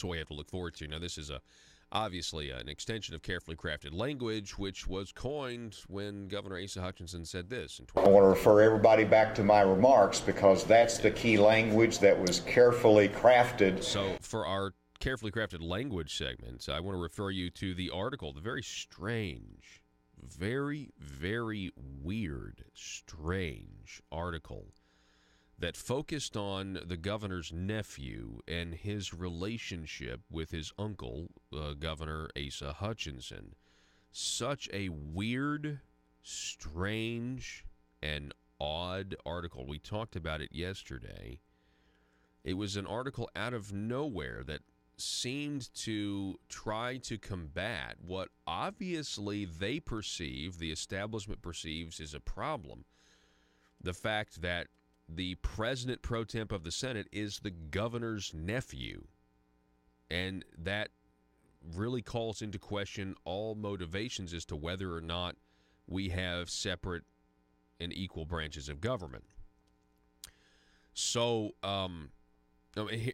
A: we have to look forward to. Now, this is obviously an extension of carefully crafted language, which was coined when Governor Asa Hutchinson said this.
M: I want to refer everybody back to my remarks because that's the key language that was carefully crafted.
A: So for our carefully crafted language segment, I want to refer you to the article, the very strange, very, very weird, strange article that focused on the governor's nephew and his relationship with his uncle, Governor Asa Hutchinson. Such a weird, strange, and odd article. We talked about it yesterday. It was an article out of nowhere that seemed to try to combat what obviously they perceive, the establishment perceives, is a problem. The fact that the president pro temp of the Senate is the governor's nephew. And that really calls into question all motivations as to whether or not we have separate and equal branches of government. So,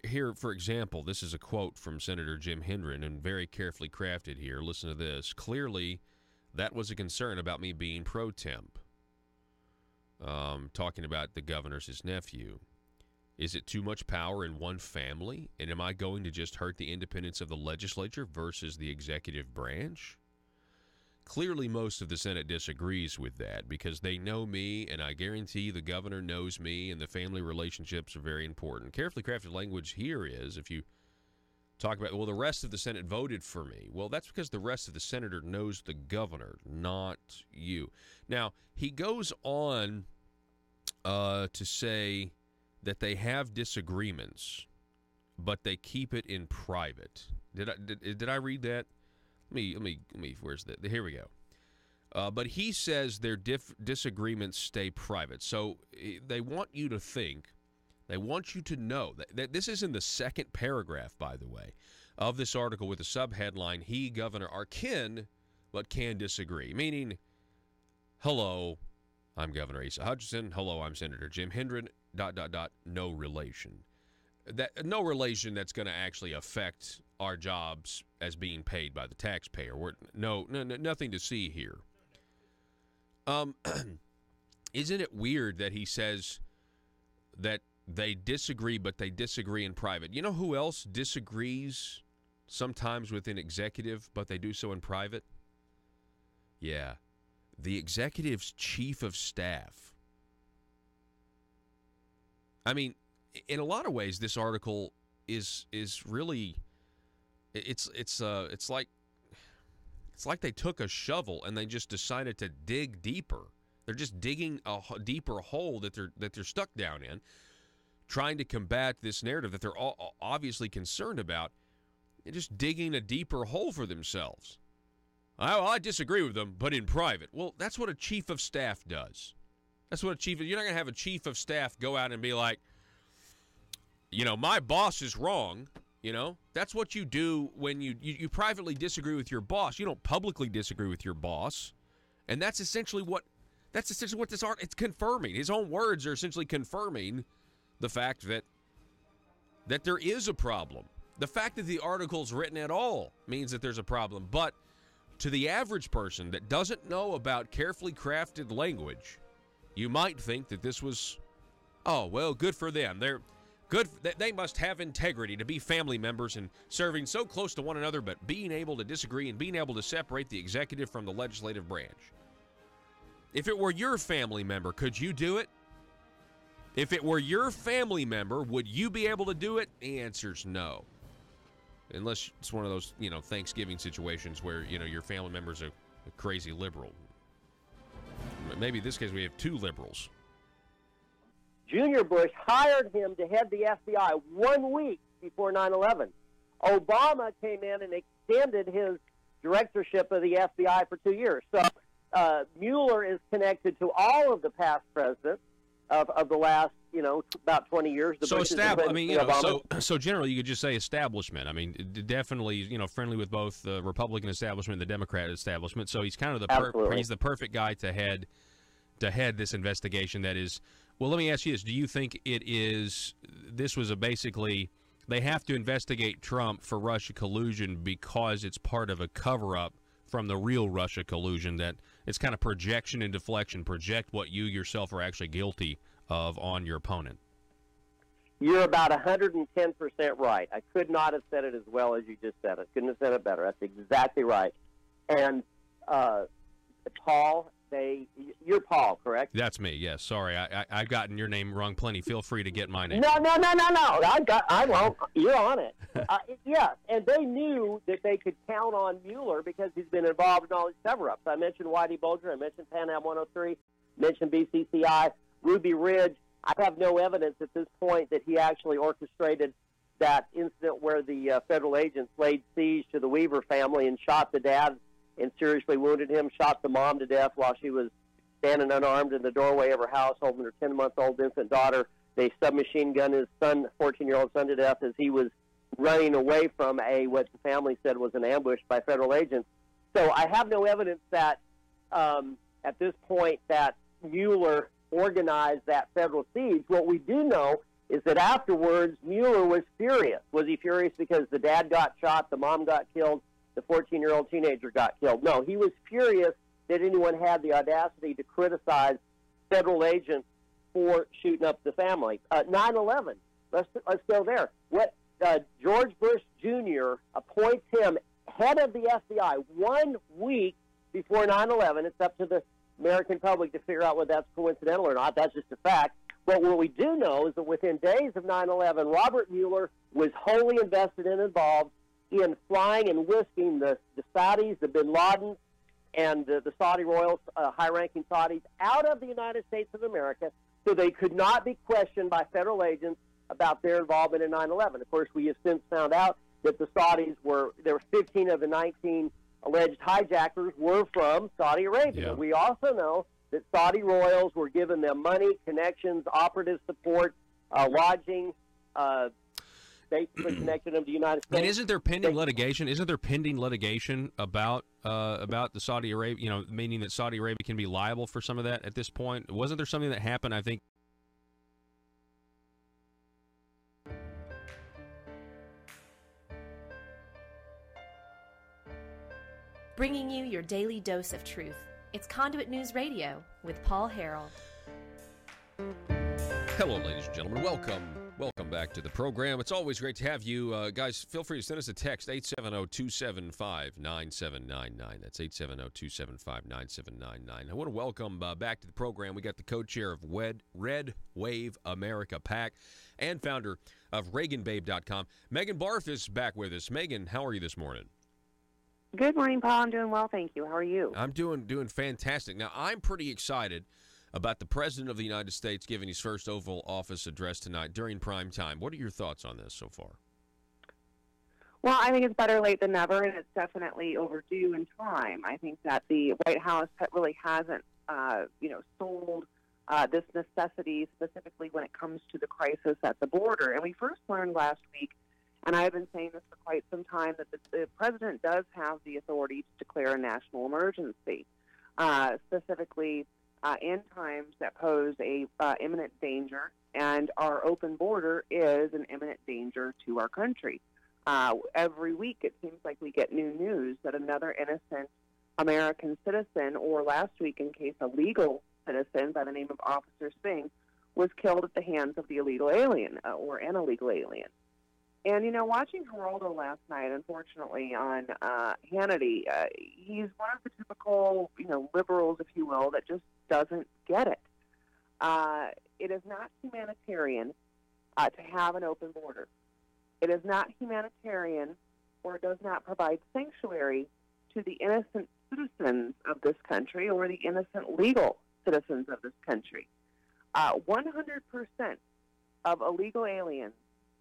A: here, for example, this is a quote from Senator Jim Hendren, and very carefully crafted here. Listen to this. Clearly, that was a concern about me being pro temp. Talking about the governor's his nephew. Is it too much power in one family? And am I going to just hurt the independence of the legislature versus the executive branch? Clearly, most of the Senate disagrees with that because they know me, and I guarantee the governor knows me, and the family relationships are very important. Carefully crafted language here is, if you talk about, well, the rest of the Senate voted for me. Well, that's because the rest of the senator knows the governor, not you. Now, he goes on to say that they have disagreements, but they keep it in private. Did I read that? Let me. Where's that? Here we go. But he says their disagreements stay private. So they want you to think, they want you to know that this is in the second paragraph, by the way, of this article with the subheadline, "He, Governor, are kin, but can disagree." Meaning, hello, I'm Governor Asa Hutchinson. Hello, I'm Senator Jim Hendren. ... No relation. That no relation that's going to actually affect our jobs as being paid by the taxpayer. Nothing to see here. Isn't it weird that he says that they disagree, but they disagree in private? You know who else disagrees sometimes with an executive, but they do so in private? Yeah, the executive's chief of staff. I mean, in a lot of ways, this article is really it's like they took a shovel and they just decided to dig deeper. They're just digging a deeper hole that they're stuck down in, trying to combat this narrative that they're all obviously concerned about. They're just digging a deeper hole for themselves. I disagree with them, but in private. Well, that's what a chief of staff does. That's what you're not going to have a chief of staff go out and be like, my boss is wrong. That's what you do when you privately disagree with your boss. You don't publicly disagree with your boss. And that's essentially what this art, it's confirming. His own words are essentially confirming the fact that there is a problem. The fact that the article's written at all means that there's a problem. But to the average person that doesn't know about carefully crafted language, you might think that this was, good for them. They're good. They must have integrity to be family members and serving so close to one another, but being able to disagree and being able to separate the executive from the legislative branch. If it were your family member, could you do it? If it were your family member, would you be able to do it? The answer's no. Unless it's one of those, Thanksgiving situations where, your family member's a crazy liberal. Maybe in this case we have two liberals.
E: Junior Bush hired him to head the FBI 1 week before 9/11. Obama came in and extended his directorship of the FBI for 2 years. So Mueller is connected to all of the past presidents of the last, about 20 years.
A: So so generally you could just say establishment. I mean, definitely, friendly with both the Republican establishment and the Democrat establishment. So he's kind of he's the perfect guy to head this investigation. That is, well, let me ask you this: do you think this was basically they have to investigate Trump for Russia collusion because it's part of a cover-up from the real Russia collusion? That it's kind of projection and deflection, project what you yourself are actually guilty of on your opponent.
E: You're about 110% right. I could not have said it as well as you just said it. Couldn't have said it better. That's exactly right. And Paul, you're Paul, correct?
A: That's me. Yes. Sorry, I've gotten your name wrong plenty. Feel free to get my name.
E: No. I won't. You're on it. Yes, and they knew that they could count on Mueller because he's been involved in all these cover-ups. I mentioned Whitey Bulger. I mentioned Pan Am 103. Mentioned BCCI. Ruby Ridge. I have no evidence at this point that he actually orchestrated that incident where the federal agents laid siege to the Weaver family and shot the dad and seriously wounded him, shot the mom to death while she was standing unarmed in the doorway of her house holding her 10-month-old infant daughter. They submachine gunned his son, 14-year-old son, to death as he was running away from what the family said was an ambush by federal agents. So I have no evidence that at this point that Mueller organized that federal siege. What we do know is that afterwards Mueller was furious. Was he furious because the dad got shot, the mom got killed, the 14-year-old teenager got killed? No, he was furious that anyone had the audacity to criticize federal agents for shooting up the family. 9/11. Let's go there. What George Bush Jr. appoints him head of the FBI 1 week before 9/11. It's up to the American public to figure out whether that's coincidental or not. That's just a fact. But what we do know is that within days of 9/11, Robert Mueller was wholly invested and involved in flying and whisking the Saudis, the bin Laden, and the Saudi royals, high-ranking Saudis, out of the United States of America so they could not be questioned by federal agents about their involvement in 9/11. Of course, we have since found out that the Saudis there were 15 of the 19 alleged hijackers were from Saudi Arabia.
A: Yeah.
E: We also know that Saudi royals were giving them money, connections, operative support, lodging, basically connecting them to the United States.
A: And isn't there pending litigation? Isn't there pending litigation about the Saudi Arabia? Meaning that Saudi Arabia can be liable for some of that at this point. Wasn't there something that happened? I think.
D: Bringing you your daily dose of truth. It's Conduit News Radio with Paul Harrell.
A: Hello, ladies and gentlemen. Welcome back to the program. It's always great to have you. Guys, feel free to send us a text, 870-275-9799. That's 870-275-9799. I want to welcome back to the program. We got the co-chair of Red Wave America PAC and founder of ReaganBabe.com. Megan Barth is back with us. Megan, how are you this morning?
N: Good morning, Paul. I'm doing well, thank you. How are you?
A: I'm doing fantastic. Now, I'm pretty excited about the President of the United States giving his first Oval Office address tonight during prime time. What are your thoughts on this so far?
N: Well, I think it's better late than never, and it's definitely overdue in time. I think that the White House really hasn't, sold this necessity specifically when it comes to the crisis at the border. And we first learned last week, and I've been saying this for quite some time, that the President does have the authority to declare a national emergency, specifically in times that pose a imminent danger, and our open border is an imminent danger to our country. Every week it seems like we get new news that another innocent American citizen, or last week in case a legal citizen by the name of Officer Singh, was killed at the hands of the illegal alien or an illegal alien. And, watching Harrell last night, unfortunately, on Hannity, he's one of the typical, liberals, if you will, that just doesn't get it. It is not humanitarian to have an open border. It is not humanitarian, or it does not provide sanctuary to the innocent citizens of this country or the innocent legal citizens of this country. 100% of illegal aliens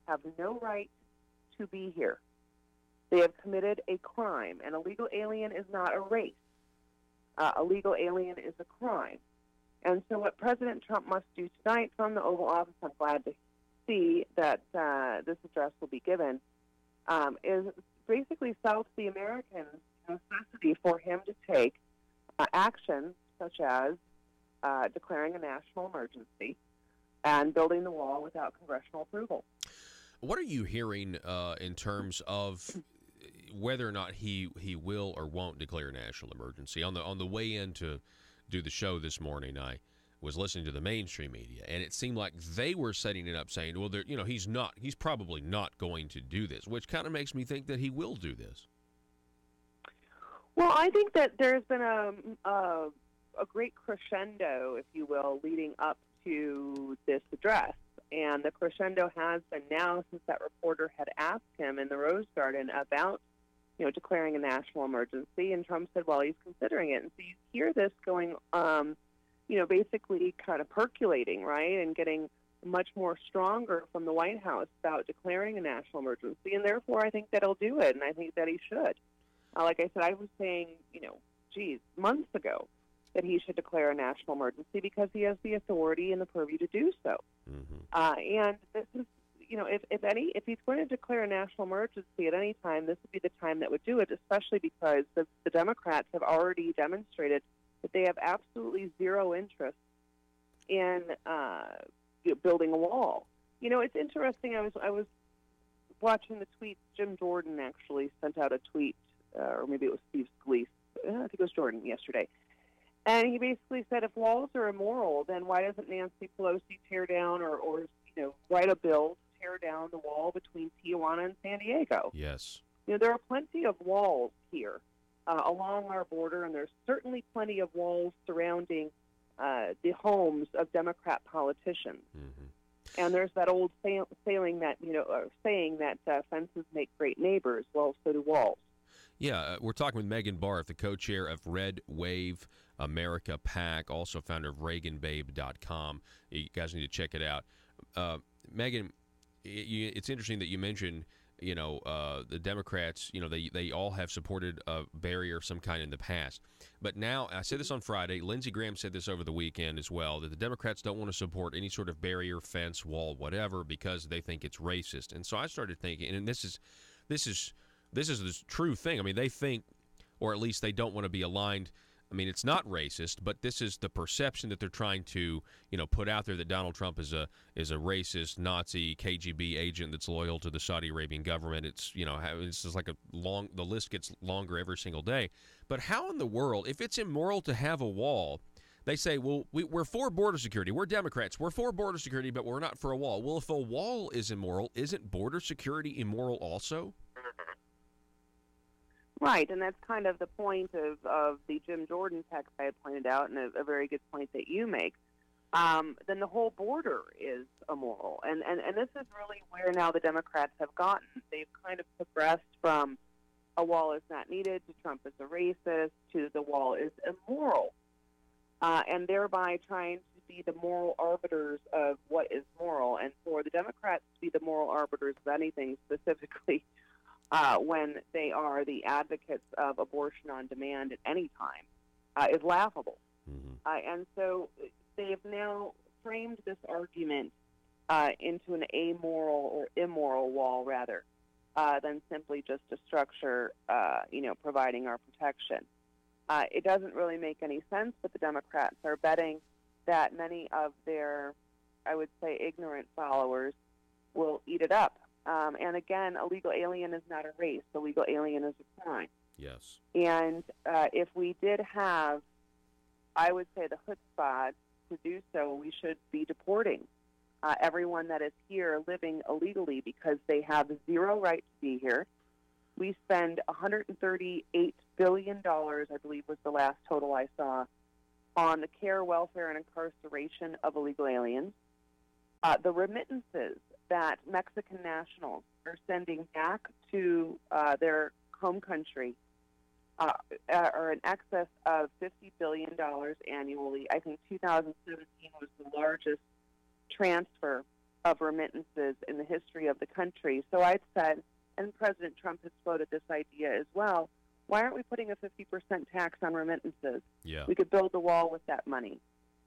N: have no right to be here. They have committed a crime. An illegal alien is not a race. A legal alien is a crime. And so what President Trump must do tonight from the Oval Office, I'm glad to see that this address will be given, is basically sell to the Americans the necessity for him to take action such as declaring a national emergency and building the wall without congressional approval.
A: What are you hearing in terms of whether or not he will or won't declare a national emergency? On the way in to do the show this morning, I was listening to the mainstream media, and it seemed like they were setting it up, saying, "Well, he's probably not going to do this," which kind of makes me think that he will do this.
N: Well, I think that there's been a great crescendo, if you will, leading up to this address. And the crescendo has been now since that reporter had asked him in the Rose Garden about, declaring a national emergency. And Trump said, well, he's considering it. And so you hear this going, basically kind of percolating, right, and getting much more stronger from the White House about declaring a national emergency. And therefore, I think that he'll do it, and I think that he should. Like I said, I was saying, months ago, that he should declare a national emergency because he has the authority and the purview to do so. Mm-hmm. And this is, if he's going to declare a national emergency at any time, this would be the time that would do it, especially because the Democrats have already demonstrated that they have absolutely zero interest in building a wall. It's interesting. I was watching the tweet. Jim Jordan actually sent out a tweet, or maybe it was Steve Scalise. I think it was Jordan yesterday. And he basically said, if walls are immoral, then why doesn't Nancy Pelosi tear down or write a bill to tear down the wall between Tijuana and San Diego?
A: Yes.
N: There are plenty of walls here along our border, and there's certainly plenty of walls surrounding the homes of Democrat politicians. Mm-hmm. And there's that old saying that fences make great neighbors. Well, so do walls.
A: Yeah, we're talking with Megan Barth, the co-chair of Red Wave America PAC, also founder of ReaganBabe.com. You guys need to check it out. Megan, it's interesting that you mentioned, the Democrats, they all have supported a barrier of some kind in the past. But now, I said this on Friday, Lindsey Graham said this over the weekend as well, that the Democrats don't want to support any sort of barrier, fence, wall, whatever, because they think it's racist. And so I started thinking, and this is the true thing. I mean, they think, or at least they don't want to be aligned. I mean, it's not racist, but this is the perception that they're trying to, put out there, that Donald Trump is a racist, Nazi, KGB agent that's loyal to the Saudi Arabian government. It's, it's just like the list gets longer every single day. But how in the world, if it's immoral to have a wall, they say, well, we're for border security. We're Democrats. We're for border security, but we're not for a wall. Well, if a wall is immoral, isn't border security immoral also?
N: Right, and that's kind of the point of the Jim Jordan text I had pointed out, and a very good point that you make. Then the whole border is immoral. And this is really where now the Democrats have gotten. They've kind of progressed from a wall is not needed to Trump is a racist to the wall is immoral, and thereby trying to be the moral arbiters of what is moral. And for the Democrats to be the moral arbiters of anything, specifically when they are the advocates of abortion on demand at any time, is laughable. Mm-hmm. And so they have now framed this argument into an amoral or immoral wall, rather, than simply just a structure, providing our protection. It doesn't really make any sense, but the Democrats are betting that many of their, I would say, ignorant followers will eat it up. And again, illegal alien is not a race. Illegal alien is a crime.
A: Yes.
N: And if we did have, I would say, the chutzpah to do so, we should be deporting everyone that is here living illegally because they have zero right to be here. We spend $138 billion, I believe was the last total I saw, on the care, welfare, and incarceration of illegal aliens. The remittances that Mexican nationals are sending back to their home country are in excess of $50 billion annually. I think 2017 was the largest transfer of remittances in the history of the country. So I've said, and President Trump has floated this idea as well, why aren't we putting a 50% tax on remittances?
A: Yeah.
N: We could build the wall with that money.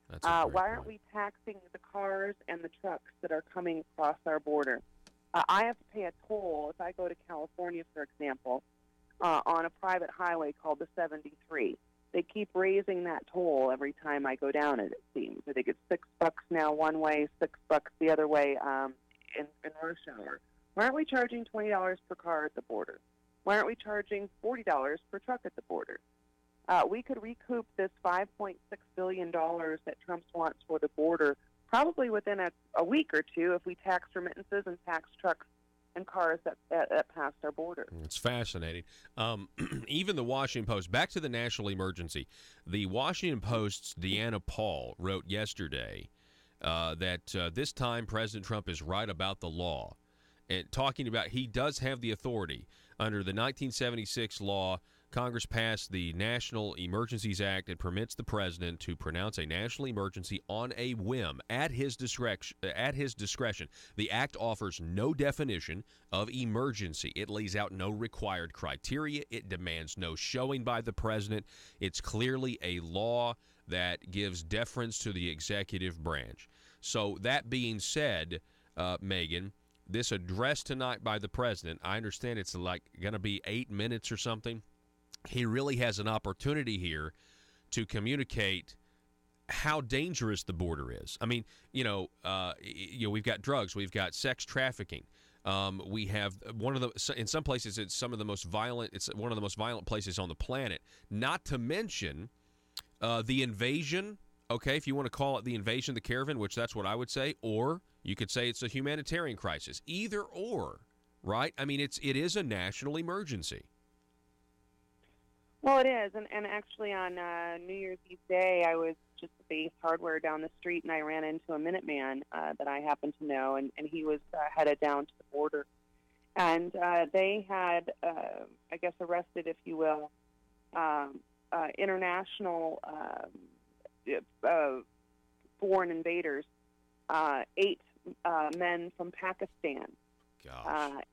A: That's a
N: why aren't we taxing the cars and the trucks that are coming across our border? I have to pay a toll if I go to California, for example, on a private highway called the 73. They keep raising that toll every time I go down it seems. I think it's $6 now one way, $6 the other way in rush hour. Why aren't we charging $20 per car at the border? Why aren't we charging $40 per truck at the border? We could recoup this $5.6 billion that Trump wants for the border probably within a week or two if we tax remittances and tax trucks and cars that passed our border.
A: It's fascinating. Even the Washington Post, back to the national emergency, the Washington Post's Deanna Paul wrote yesterday that this time President Trump is right about the law, and talking about he does have the authority. Under the 1976 law, Congress passed the National Emergencies Act. It permits the president to pronounce a national emergency on a whim at his discretion. The act offers no definition of emergency. It lays out no required criteria. It demands no showing by the president. It's clearly a law that gives deference to the executive branch. So that being said, Megan, this address tonight by the president, I understand it's like going to be 8 minutes or something. He really has an opportunity here to communicate how dangerous the border is. I mean, we've got drugs, we've got sex trafficking. We have in some places it's one of the most violent places on the planet. Not to mention the invasion, okay, if you want to call it the invasion of the caravan, which that's what I would say, or you could say it's a humanitarian crisis. Either or, right? I mean, it is a national emergency.
N: Well, it is, and actually on New Year's Eve day, I was just at the Ace Hardware down the street, and I ran into a Minuteman that I happen to know, and he was headed down to the border. And they had, I guess, arrested, if you will, international foreign invaders, 8 men from Pakistan.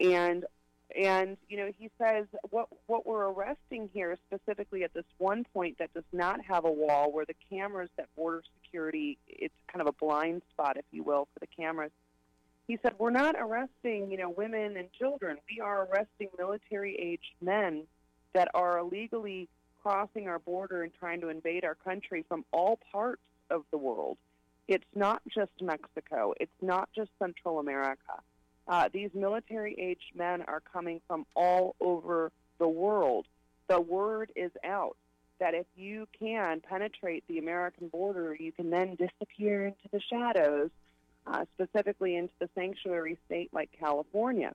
N: And you know, he says what we're arresting here specifically at this one point that does not have a wall, where the cameras that border security, it's kind of a blind spot, if you will, for the cameras. He said, we're not arresting, you know, women and children. We are arresting military-aged men that are illegally crossing our border and trying to invade our country from all parts of the world. It's not just Mexico. It's not just Central America. These military-aged men are coming from all over the world. The word is out that if you can penetrate the American border, you can then disappear into the shadows, specifically into the sanctuary state like California.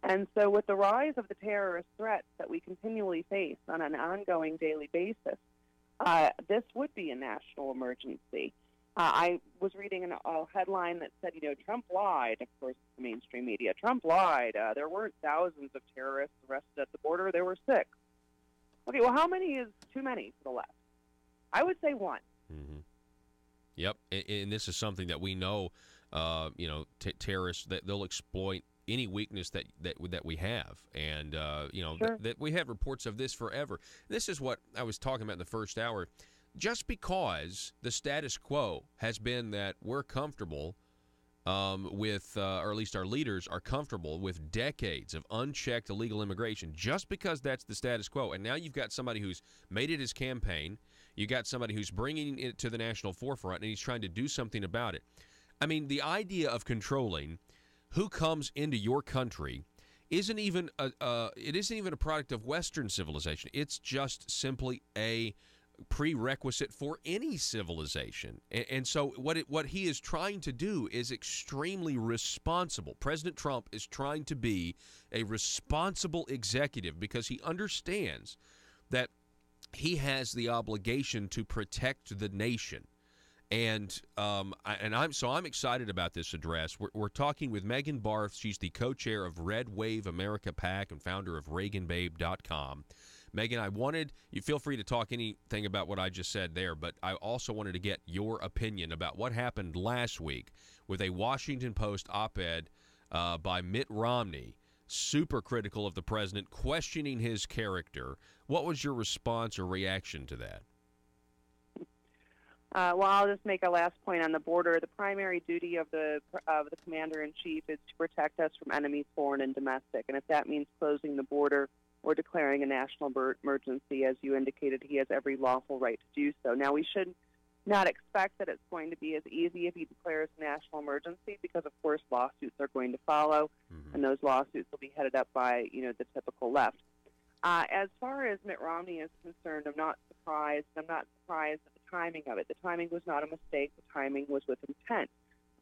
N: And so with the rise of the terrorist threats that we continually face on an ongoing daily basis, this would be a national emergency. I was reading a headline that said, you know, Trump lied. Of course, the mainstream media. Trump lied. There weren't thousands of terrorists arrested at the border. There were 6. Okay, well, how many is too many for the left? I would say 1.
A: Mm-hmm. Yep, and this is something that we know, you know, terrorists, that they'll exploit any weakness that we have. And, you know,
N: Sure.
A: that we have reports of this forever. This is what I was talking about in the first hour. Just because the status quo has been that we're comfortable with, or at least our leaders are comfortable with decades of unchecked illegal immigration, just because that's the status quo. And now you've got somebody who's made it his campaign. You got somebody who's bringing it to the national forefront, and he's trying to do something about it. I mean, the idea of controlling who comes into your country isn't even a product of Western civilization. It's just simply a prerequisite for any civilization. And so what he is trying to do is extremely responsible. President Trump is trying to be a responsible executive because he understands that he has the obligation to protect the nation. And I'm excited about this address. We're talking with Megan Barth. She's the co-chair of Red Wave America PAC and founder of ReaganBabe.com. Megan, I wanted you, feel free to talk anything about what I just said there, but I also wanted to get your opinion about what happened last week with a Washington Post op-ed by Mitt Romney, super critical of the president, questioning his character. What was your response or reaction to that?
N: Well, I'll just make a last point on the border. The primary duty of the commander-in-chief is to protect us from enemies, foreign and domestic. And if that means closing the border or declaring a national emergency, as you indicated, he has every lawful right to do so. Now, we should not expect that it's going to be as easy if he declares a national emergency, because, of course, lawsuits are going to follow, and those lawsuits will be headed up by, you know, the typical left. As far as Mitt Romney is concerned, I'm not surprised. I'm not surprised at the timing of it. The timing was not a mistake. The timing was with intent.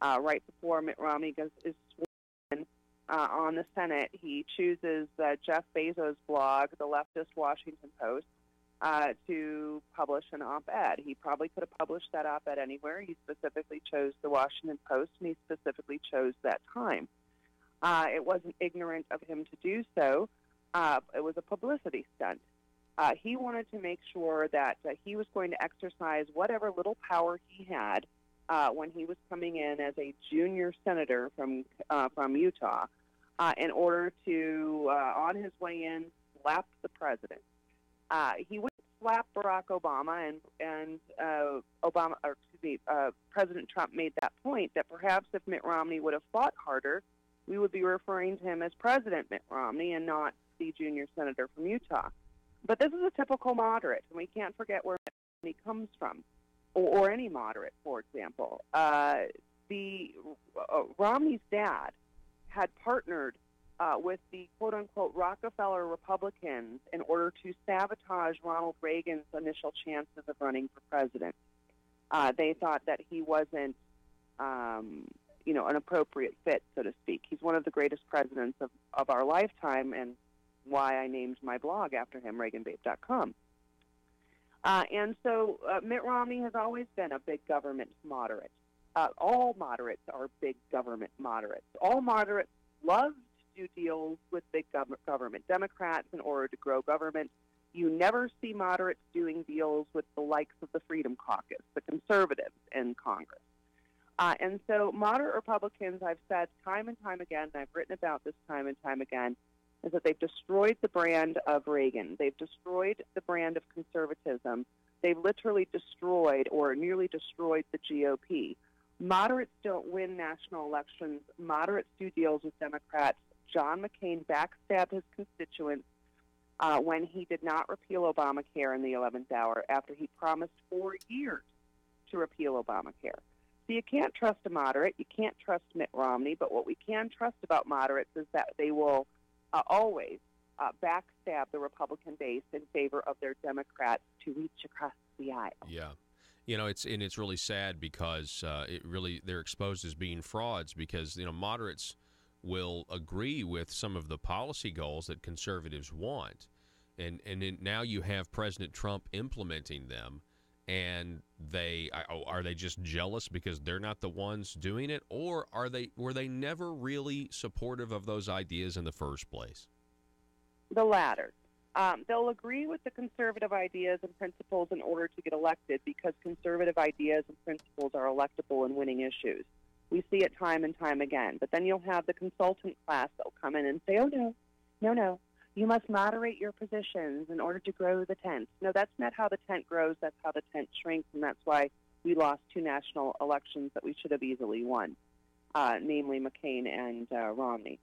N: Right before Mitt Romney is sworn on the Senate, he chooses Jeff Bezos' blog, the leftist Washington Post, to publish an op-ed. He probably could have published that op-ed anywhere. He specifically chose the Washington Post, and he specifically chose that time. It wasn't ignorant of him to do so. It was a publicity stunt. He wanted to make sure that he was going to exercise whatever little power he had when he was coming in as a junior senator from Utah in order to, on his way in, slap the president. He wouldn't slap Barack Obama, and President Trump made that point that perhaps if Mitt Romney would have fought harder, we would be referring to him as President Mitt Romney and not the junior senator from Utah. But this is a typical moderate, and we can't forget where Mitt Romney comes from, or any moderate, for example. Romney's dad had partnered with the quote-unquote Rockefeller Republicans in order to sabotage Ronald Reagan's initial chances of running for president. They thought that he wasn't, an appropriate fit, so to speak. He's one of the greatest presidents of our lifetime, and why I named my blog after him, ReaganBabe.com. And so Mitt Romney has always been a big government moderate. All moderates are big government moderates. All moderates love to do deals with big government. Democrats, in order to grow government, you never see moderates doing deals with the likes of the Freedom Caucus, the conservatives in Congress. And so moderate Republicans, I've said time and time again, and I've written about this time and time again, is that they've destroyed the brand of Reagan. They've destroyed the brand of conservatism. They've literally destroyed or nearly destroyed the GOP. Moderates don't win national elections. Moderates do deals with Democrats. John McCain backstabbed his constituents when he did not repeal Obamacare in the 11th hour after he promised for years to repeal Obamacare. So you can't trust a moderate. You can't trust Mitt Romney. But what we can trust about moderates is that they will always backstab the Republican base in favor of their Democrats to reach across the aisle.
A: Yeah. It's really sad because they're exposed as being frauds because, moderates will agree with some of the policy goals that conservatives want. And now you have President Trump implementing them, and are they just jealous because they're not the ones doing it, or were they never really supportive of those ideas in the first place?
N: The latter. They'll agree with the conservative ideas and principles in order to get elected because conservative ideas and principles are electable in winning issues. We see it time and time again. But then you'll have the consultant class that will come in and say, oh, no, you must moderate your positions in order to grow the tent. No, that's not how the tent grows. That's how the tent shrinks, and that's why we lost 2 national elections that we should have easily won, namely McCain and Romney.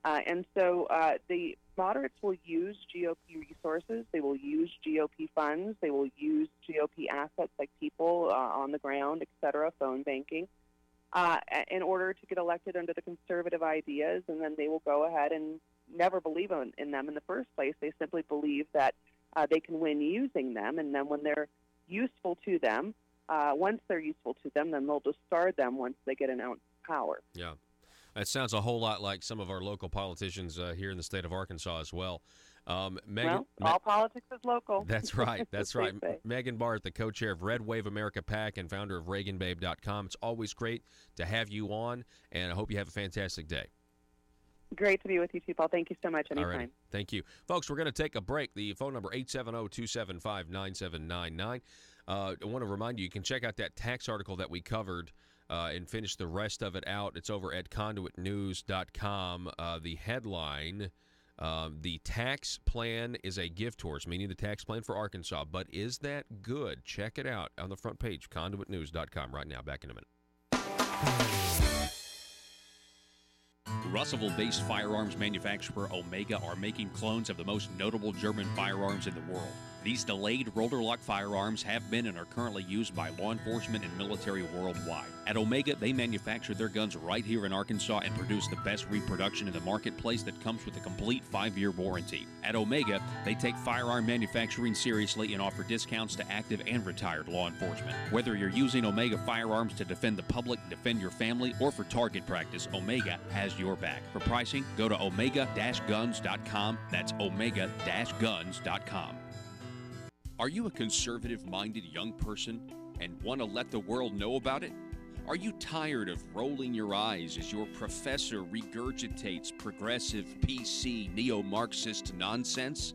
N: And so the moderates will use GOP resources. They will use GOP funds. They will use GOP assets like people on the ground, et cetera, phone banking, in order to get elected under the conservative ideas. And then they will go ahead and never believe in them in the first place. They simply believe that they can win using them. And then when they're useful to them, once they're useful to them, then they'll discard them once they get an ounce of power.
A: Yeah. That sounds a whole lot like some of our local politicians here in the state of Arkansas as well.
N: Megan, all politics is local.
A: That's right. That's right. Megan Barth, the co-chair of Red Wave America PAC and founder of ReaganBabe.com. It's always great to have you on, and I hope you have a fantastic day.
N: Great to be with you, too, Paul. Thank you so much. Anytime.
A: All right. Thank you. Folks, we're going to take a break. The phone number, 870-275-9799. I want to remind you, you can check out that tax article that we covered and finish the rest of it out. It's over at conduitnews.com. The headline, the tax plan is a gift horse, meaning the tax plan for Arkansas. But is that good? Check it out on the front page, conduitnews.com right now. Back in a minute.
I: Russellville-based firearms manufacturer Omega are making clones of the most notable German firearms in the world. These delayed rotor-lock firearms have been and are currently used by law enforcement and military worldwide. At Omega, they manufacture their guns right here in Arkansas and produce the best reproduction in the marketplace that comes with a complete 5-year warranty. At Omega, they take firearm manufacturing seriously and offer discounts to active and retired law enforcement. Whether you're using Omega firearms to defend the public, defend your family, or for target practice, Omega has your back. For pricing, go to omega-guns.com. That's omega-guns.com. Are you a conservative-minded young person and want to let the world know about it? Are you tired of rolling your eyes as your professor regurgitates progressive, PC, neo-Marxist nonsense?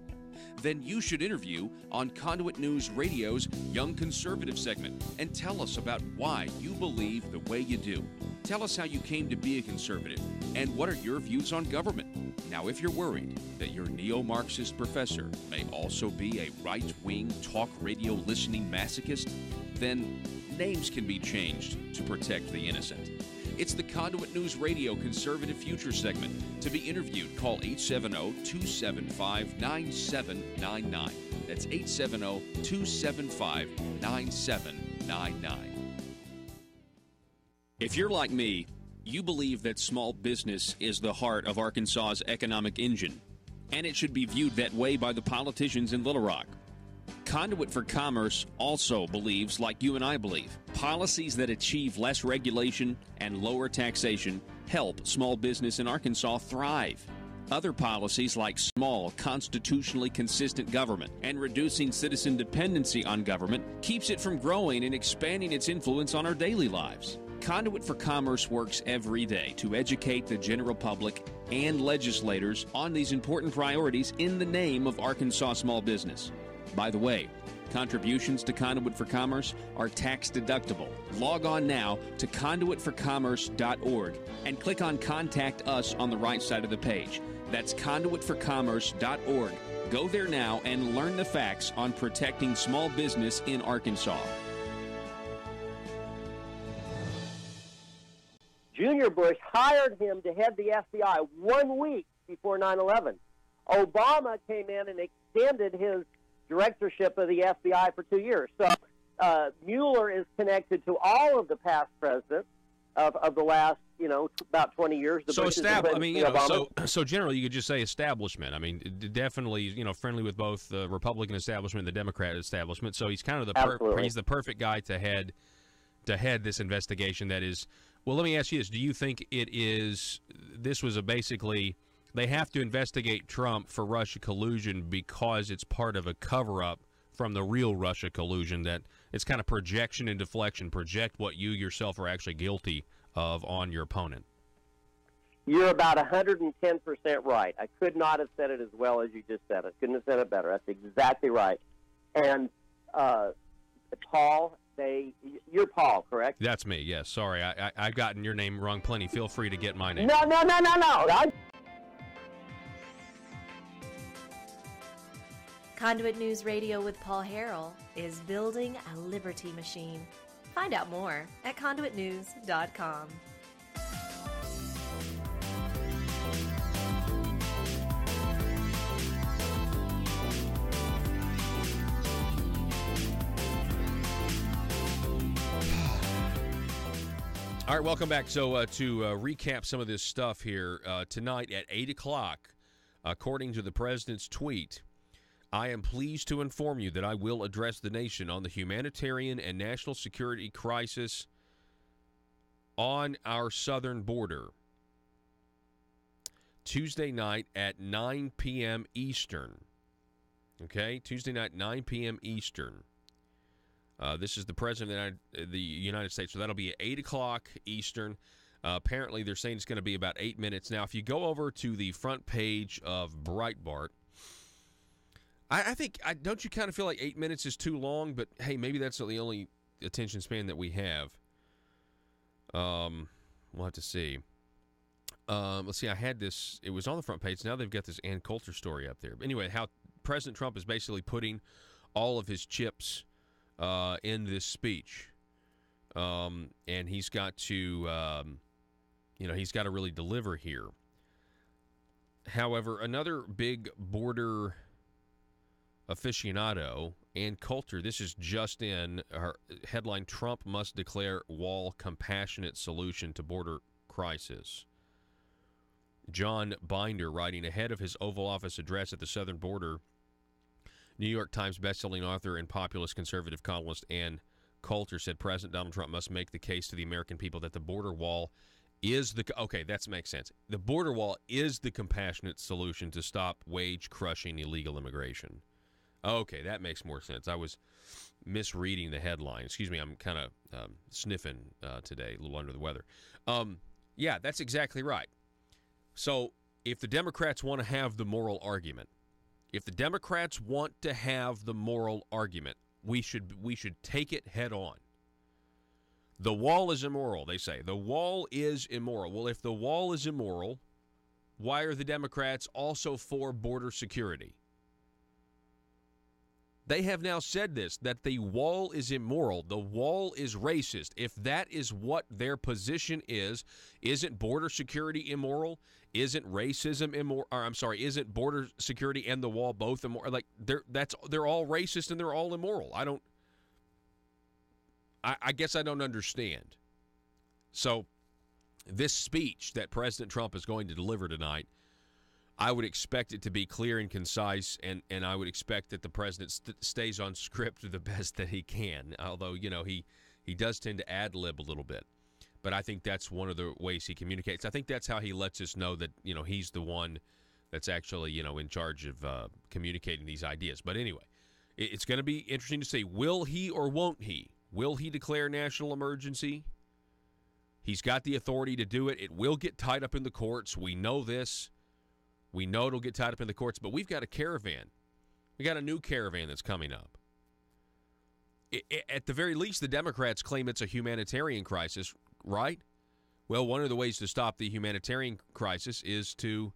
I: Then you should interview on Conduit News Radio's Young Conservative segment and tell us about why you believe the way you do. Tell us how you came to be a conservative and what are your views on government. Now, if you're worried that your neo-Marxist professor may also be a right-wing talk radio listening masochist, then names can be changed to protect the innocent. It's the Conduit News Radio Conservative Future segment. To be interviewed, call 870-275-9799. That's 870-275-9799. If you're like me, You believe that small business is the heart of Arkansas's economic engine, and it should be viewed that way by the politicians in Little Rock. Conduit for Commerce also believes, like you and I believe, policies that achieve less regulation and lower taxation help small business in Arkansas thrive. Other policies like small, constitutionally consistent government and reducing citizen dependency on government keeps it from growing and expanding its influence on our daily lives. Conduit for Commerce works every day to educate the general public and legislators on these important priorities in the name of Arkansas small business. By the way, contributions to Conduit for Commerce are tax deductible. Log on now to conduitforcommerce.org and click on Contact Us on the right side of the page. That's conduitforcommerce.org. Go there now and learn the facts on protecting small business in Arkansas.
E: Junior Bush hired him to head the FBI 1 week before 9/11. Obama came in and extended his directorship of the FBI for 2 years. So Mueller is connected to all of the past presidents of the last, about 20 years.
A: So so generally you could just say establishment. I mean, definitely, friendly with both the Republican establishment and the Democrat establishment. So he's kind of he's the perfect guy to head this investigation. That is, well, let me ask you this: do you think this was basically they have to investigate Trump for Russia collusion because it's part of a cover-up from the real Russia collusion, that it's kind of projection and deflection, project what you yourself are actually guilty of on your opponent?
E: You're about 110% right. I could not have said it as well as you just said it. Couldn't have said it better. That's exactly right. And Paul, you're Paul, correct?
A: That's me, yes. Sorry, I've gotten your name wrong plenty. Feel free to get my name.
E: No.
D: Conduit News Radio with Paul Harrell is building a liberty machine. Find out more at conduitnews.com.
A: All right, welcome back. So to recap some of this stuff here, tonight at 8 o'clock, according to the president's tweet, I am pleased to inform you that I will address the nation on the humanitarian and national security crisis on our southern border Tuesday night at 9 p.m. Eastern. Okay, Tuesday night, 9 p.m. Eastern. This is the president of the United States, so that'll be at 8 o'clock Eastern. Apparently, they're saying it's going to be about 8 minutes. Now, if you go over to the front page of Breitbart, I think, don't you kind of feel like 8 minutes is too long? But, hey, maybe that's the only attention span that we have. We'll have to see. Let's see, I had this. It was on the front page. Now they've got this Ann Coulter story up there. But anyway, how President Trump is basically putting all of his chips in this speech. And he's got to, he's got to really deliver here. However, another big border aficionado, Ann Coulter, this is just in her headline, Trump must declare wall compassionate solution to border crisis. John Binder, writing ahead of his Oval Office address at the southern border, New York Times bestselling author and populist conservative columnist Ann Coulter said President Donald Trump must make the case to the American people that the border wall is that makes sense. The border wall is the compassionate solution to stop wage-crushing illegal immigration. Okay, that makes more sense. I was misreading the headline. Excuse me, I'm kind of sniffing today, a little under the weather. Yeah, that's exactly right. So if the Democrats want to have the moral argument, we should take it head on. The wall is immoral, they say. The wall is immoral. Well, if the wall is immoral, why are the Democrats also for border security? They have now said this, that the wall is immoral. The wall is racist. If that is what their position is, isn't border security immoral? Isn't racism immoral? Or, I'm sorry, isn't border security and the wall both immoral? Like they're all racist and they're all immoral. I guess I don't understand. So this speech that President Trump is going to deliver tonight, I would expect it to be clear and concise, and I would expect that the president stays on script the best that he can, although, he does tend to ad-lib a little bit. But I think that's one of the ways he communicates. I think that's how he lets us know that, he's the one that's actually, in charge of communicating these ideas. But anyway, it's going to be interesting to see, will he or won't he? Will he declare national emergency? He's got the authority to do it. It will get tied up in the courts. We know this. We know it'll get tied up in the courts, but we've got a caravan. We got a new caravan that's coming up. At the very least, the Democrats claim it's a humanitarian crisis, right? Well, one of the ways to stop the humanitarian crisis is to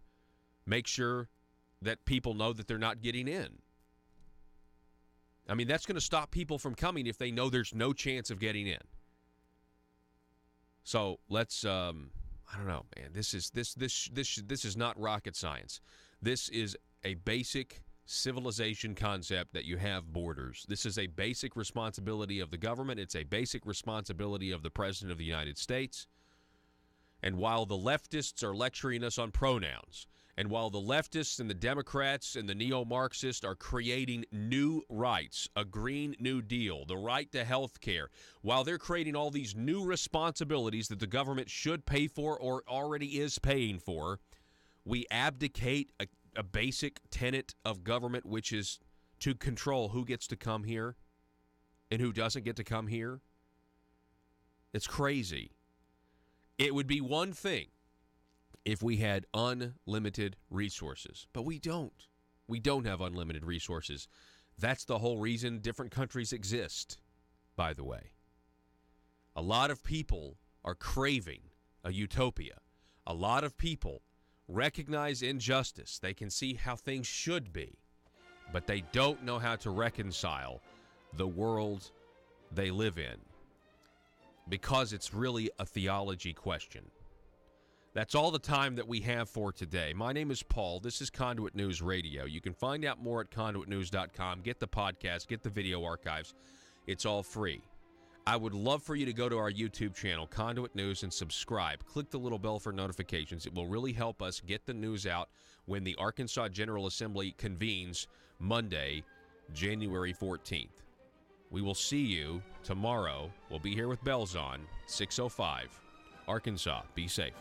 A: make sure that people know that they're not getting in. I mean, that's going to stop people from coming if they know there's no chance of getting in. So let's, I don't know, man. This is not rocket science. This is a basic civilization concept that you have borders. This is a basic responsibility of the government. It's a basic responsibility of the President of the United States. And while the leftists are lecturing us on pronouns, and while the leftists and the Democrats and the neo-Marxists are creating new rights, a Green New Deal, the right to health care, while they're creating all these new responsibilities that the government should pay for or already is paying for, we abdicate a basic tenet of government, which is to control who gets to come here and who doesn't get to come here. It's crazy. It would be one thing if we had unlimited resources, but we don't. We don't have unlimited resources. That's the whole reason different countries exist, by the way. A lot of people are craving a utopia. A lot of people recognize injustice. They can see how things should be, but they don't know how to reconcile the world they live in because it's really a theology question. That's all the time that we have for today. My name is Paul. This is Conduit News Radio. You can find out more at conduitnews.com. Get the podcast, get the video archives. It's all free. I would love for you to go to our YouTube channel, Conduit News, and subscribe. Click the little bell for notifications. It will really help us get the news out when the Arkansas General Assembly convenes Monday, January 14th. We will see you tomorrow. We'll be here with bells on, 6:05. Arkansas, be safe.